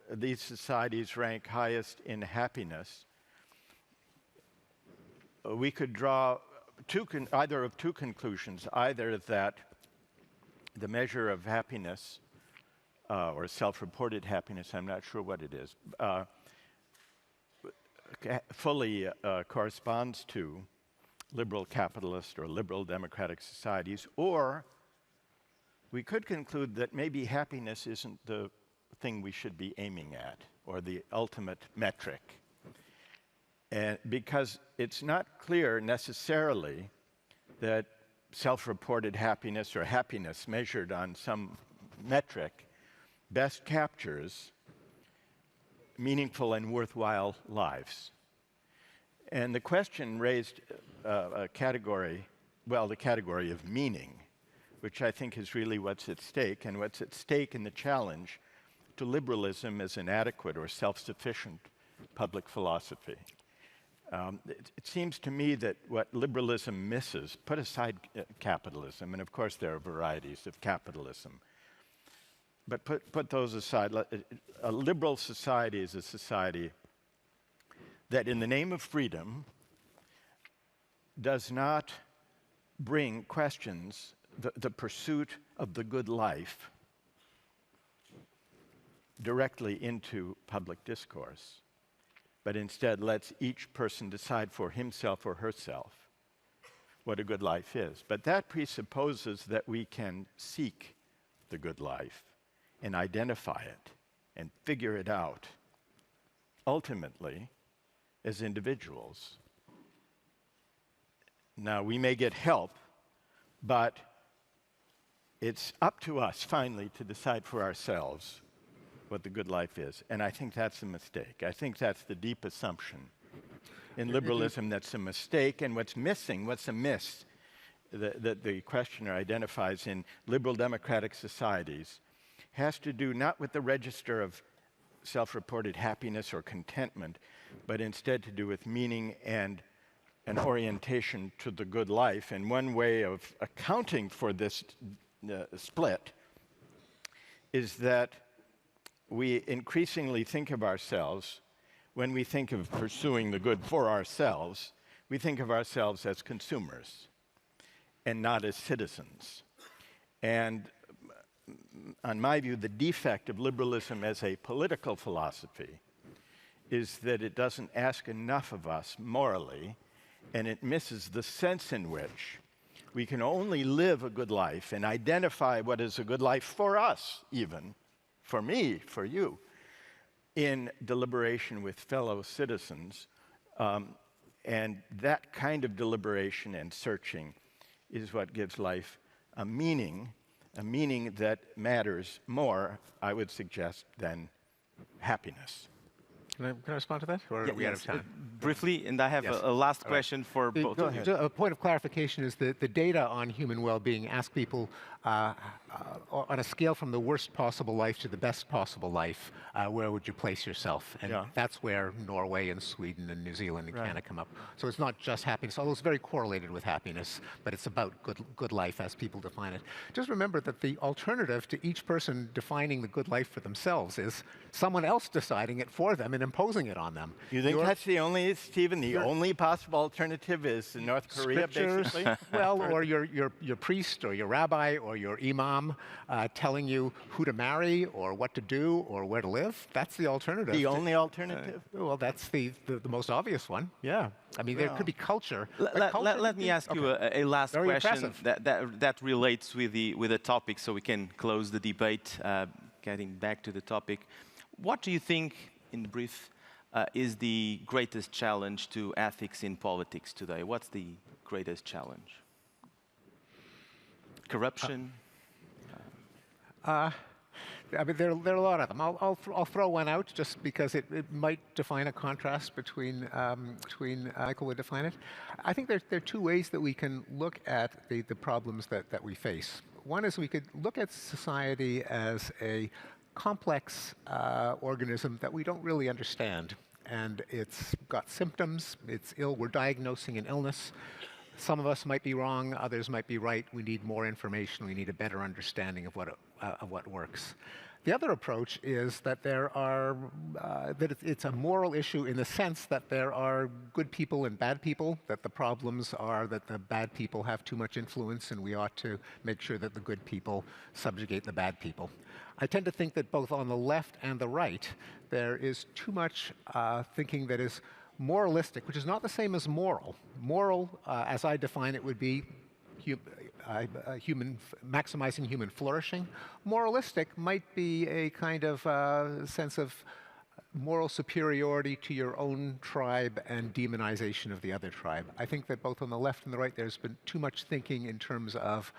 these societies rank highest in happiness, we could draw either of two conclusions, either that the measure of happiness, or self-reported happiness, I'm not sure what it is, fully corresponds to liberal capitalist or liberal democratic societies, or we could conclude that maybe happiness isn't the thing we should be aiming at, or the ultimate metric. And because it's not clear necessarily that self-reported happiness or happiness measured on some metric best captures meaningful and worthwhile lives. And the question raised the category of meaning, which I think is really what's at stake, and what's at stake in the challenge to liberalism as an adequate or self-sufficient public philosophy. It seems to me that what liberalism misses, put aside capitalism, and of course there are varieties of capitalism, but put those aside. A liberal society is a society that in the name of freedom does not bring questions, the pursuit of the good life, directly into public discourse, but instead lets each person decide for himself or herself what a good life is. But that presupposes that we can seek the good life and identify it and figure it out, ultimately, as individuals. Now, we may get help, but it's up to us, finally, to decide for ourselves what the good life is. And I think that's a mistake. I think that's the deep assumption in liberalism that's a mistake. And what's missing, what's amiss, that the questioner identifies in liberal democratic societies has to do not with the register of self-reported happiness or contentment, but instead to do with meaning and an orientation to the good life. And one way of accounting for this split is that we increasingly think of ourselves, when we think of pursuing the good for ourselves, we think of ourselves as consumers and not as citizens. And on my view, the defect of liberalism as a political philosophy is that it doesn't ask enough of us morally, and it misses the sense in which we can only live a good life and identify what is a good life for us, even, for me, for you, in deliberation with fellow citizens. And that kind of deliberation and searching is what gives life a meaning that matters more, I would suggest, than happiness. Can I respond to that, or are we out of time? Briefly, and I have a last question for both of you. A point of clarification is that the data on human well-being ask people on a scale from the worst possible life to the best possible life, where would you place yourself? And that's where Norway and Sweden and New Zealand and Canada come up. So it's not just happiness, although it's very correlated with happiness, but it's about good life as people define it. Just remember that the alternative to each person defining the good life for themselves is someone else deciding it for them and imposing it on them. You think that's the only, Stephen, the only possible alternative is North Korea, basically? Well, or your priest or your rabbi or your imam telling you who to marry or what to do or where to live. That's the alternative. The only alternative? Well, that's the most obvious one. Yeah. I mean, there could be culture. Let me ask you a last Very question that relates with the topic, so we can close the debate, getting back to the topic. What do you think, in brief, is the greatest challenge to ethics in politics today? What's the greatest challenge? Corruption? I mean, there are a lot of them. I'll throw one out just because it might define a contrast between Michael would define it. I think there are two ways that we can look at the problems that we face. One is we could look at society as a complex organism that we don't really understand. And it's got symptoms, it's ill, we're diagnosing an illness. Some of us might be wrong, others might be right. We need more information, we need a better understanding of what works. The other approach is that it's a moral issue in the sense that there are good people and bad people, that the problems are that the bad people have too much influence and we ought to make sure that the good people subjugate the bad people. I tend to think that both on the left and the right, there is too much thinking that is moralistic, which is not the same as moral. Moral, as I define it, would be maximizing human flourishing. Moralistic might be a kind of sense of moral superiority to your own tribe and demonization of the other tribe. I think that both on the left and the right, there's been too much thinking in terms of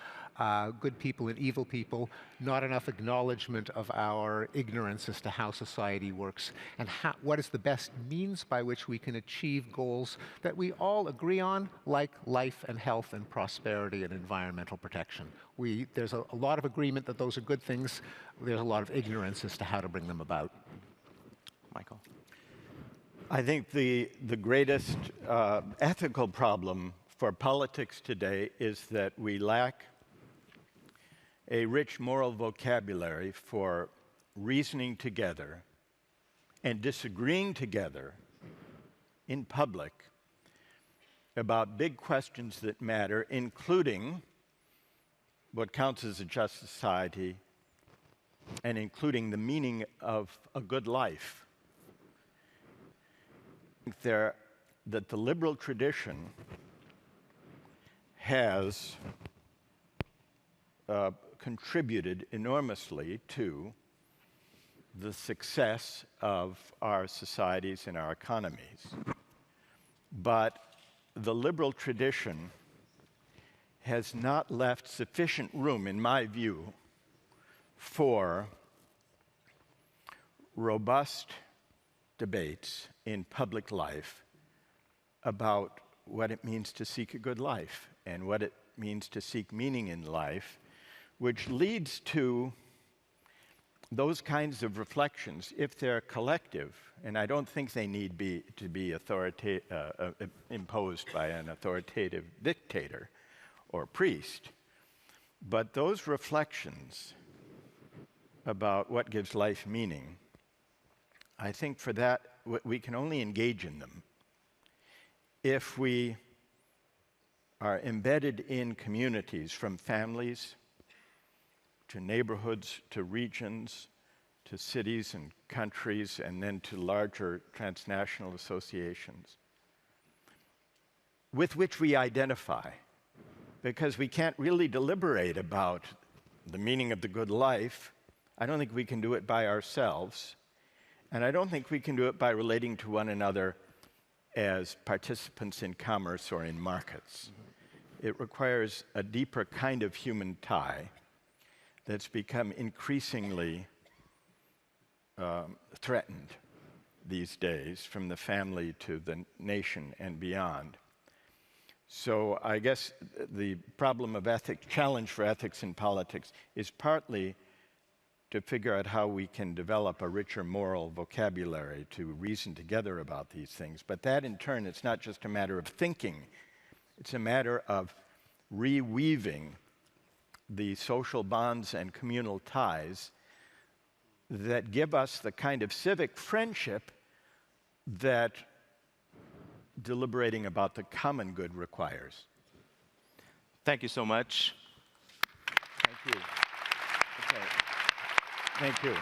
good people and evil people, not enough acknowledgement of our ignorance as to how society works and what is the best means by which we can achieve goals that we all agree on, like life and health and prosperity and environmental protection. There's a lot of agreement that those are good things. There's a lot of ignorance as to how to bring them about. Michael? I think the greatest ethical problem for politics today is that we lack a rich moral vocabulary for reasoning together and disagreeing together in public about big questions that matter, including what counts as a just society and including the meaning of a good life. That the liberal tradition has contributed enormously to the success of our societies and our economies. But the liberal tradition has not left sufficient room, in my view, for robust debates in public life about what it means to seek a good life and what it means to seek meaning in life, which leads to those kinds of reflections, if they're collective, and I don't think they need to be imposed by an authoritative dictator or priest, but those reflections about what gives life meaning, I think for that, we can only engage in them if we are embedded in communities, from families to neighborhoods to regions to cities and countries and then to larger transnational associations with which we identify, because we can't really deliberate about the meaning of the good life. I don't think we can do it by ourselves. And I don't think we can do it by relating to one another as participants in commerce or in markets. It requires a deeper kind of human tie that's become increasingly threatened these days, from the family to the nation and beyond. So I guess the problem of ethics, challenge for ethics in politics, is partly to figure out how we can develop a richer moral vocabulary to reason together about these things. But that, in turn, it's not just a matter of thinking. It's a matter of reweaving the social bonds and communal ties that give us the kind of civic friendship that deliberating about the common good requires. Thank you so much. Thank you. Okay. Thank you.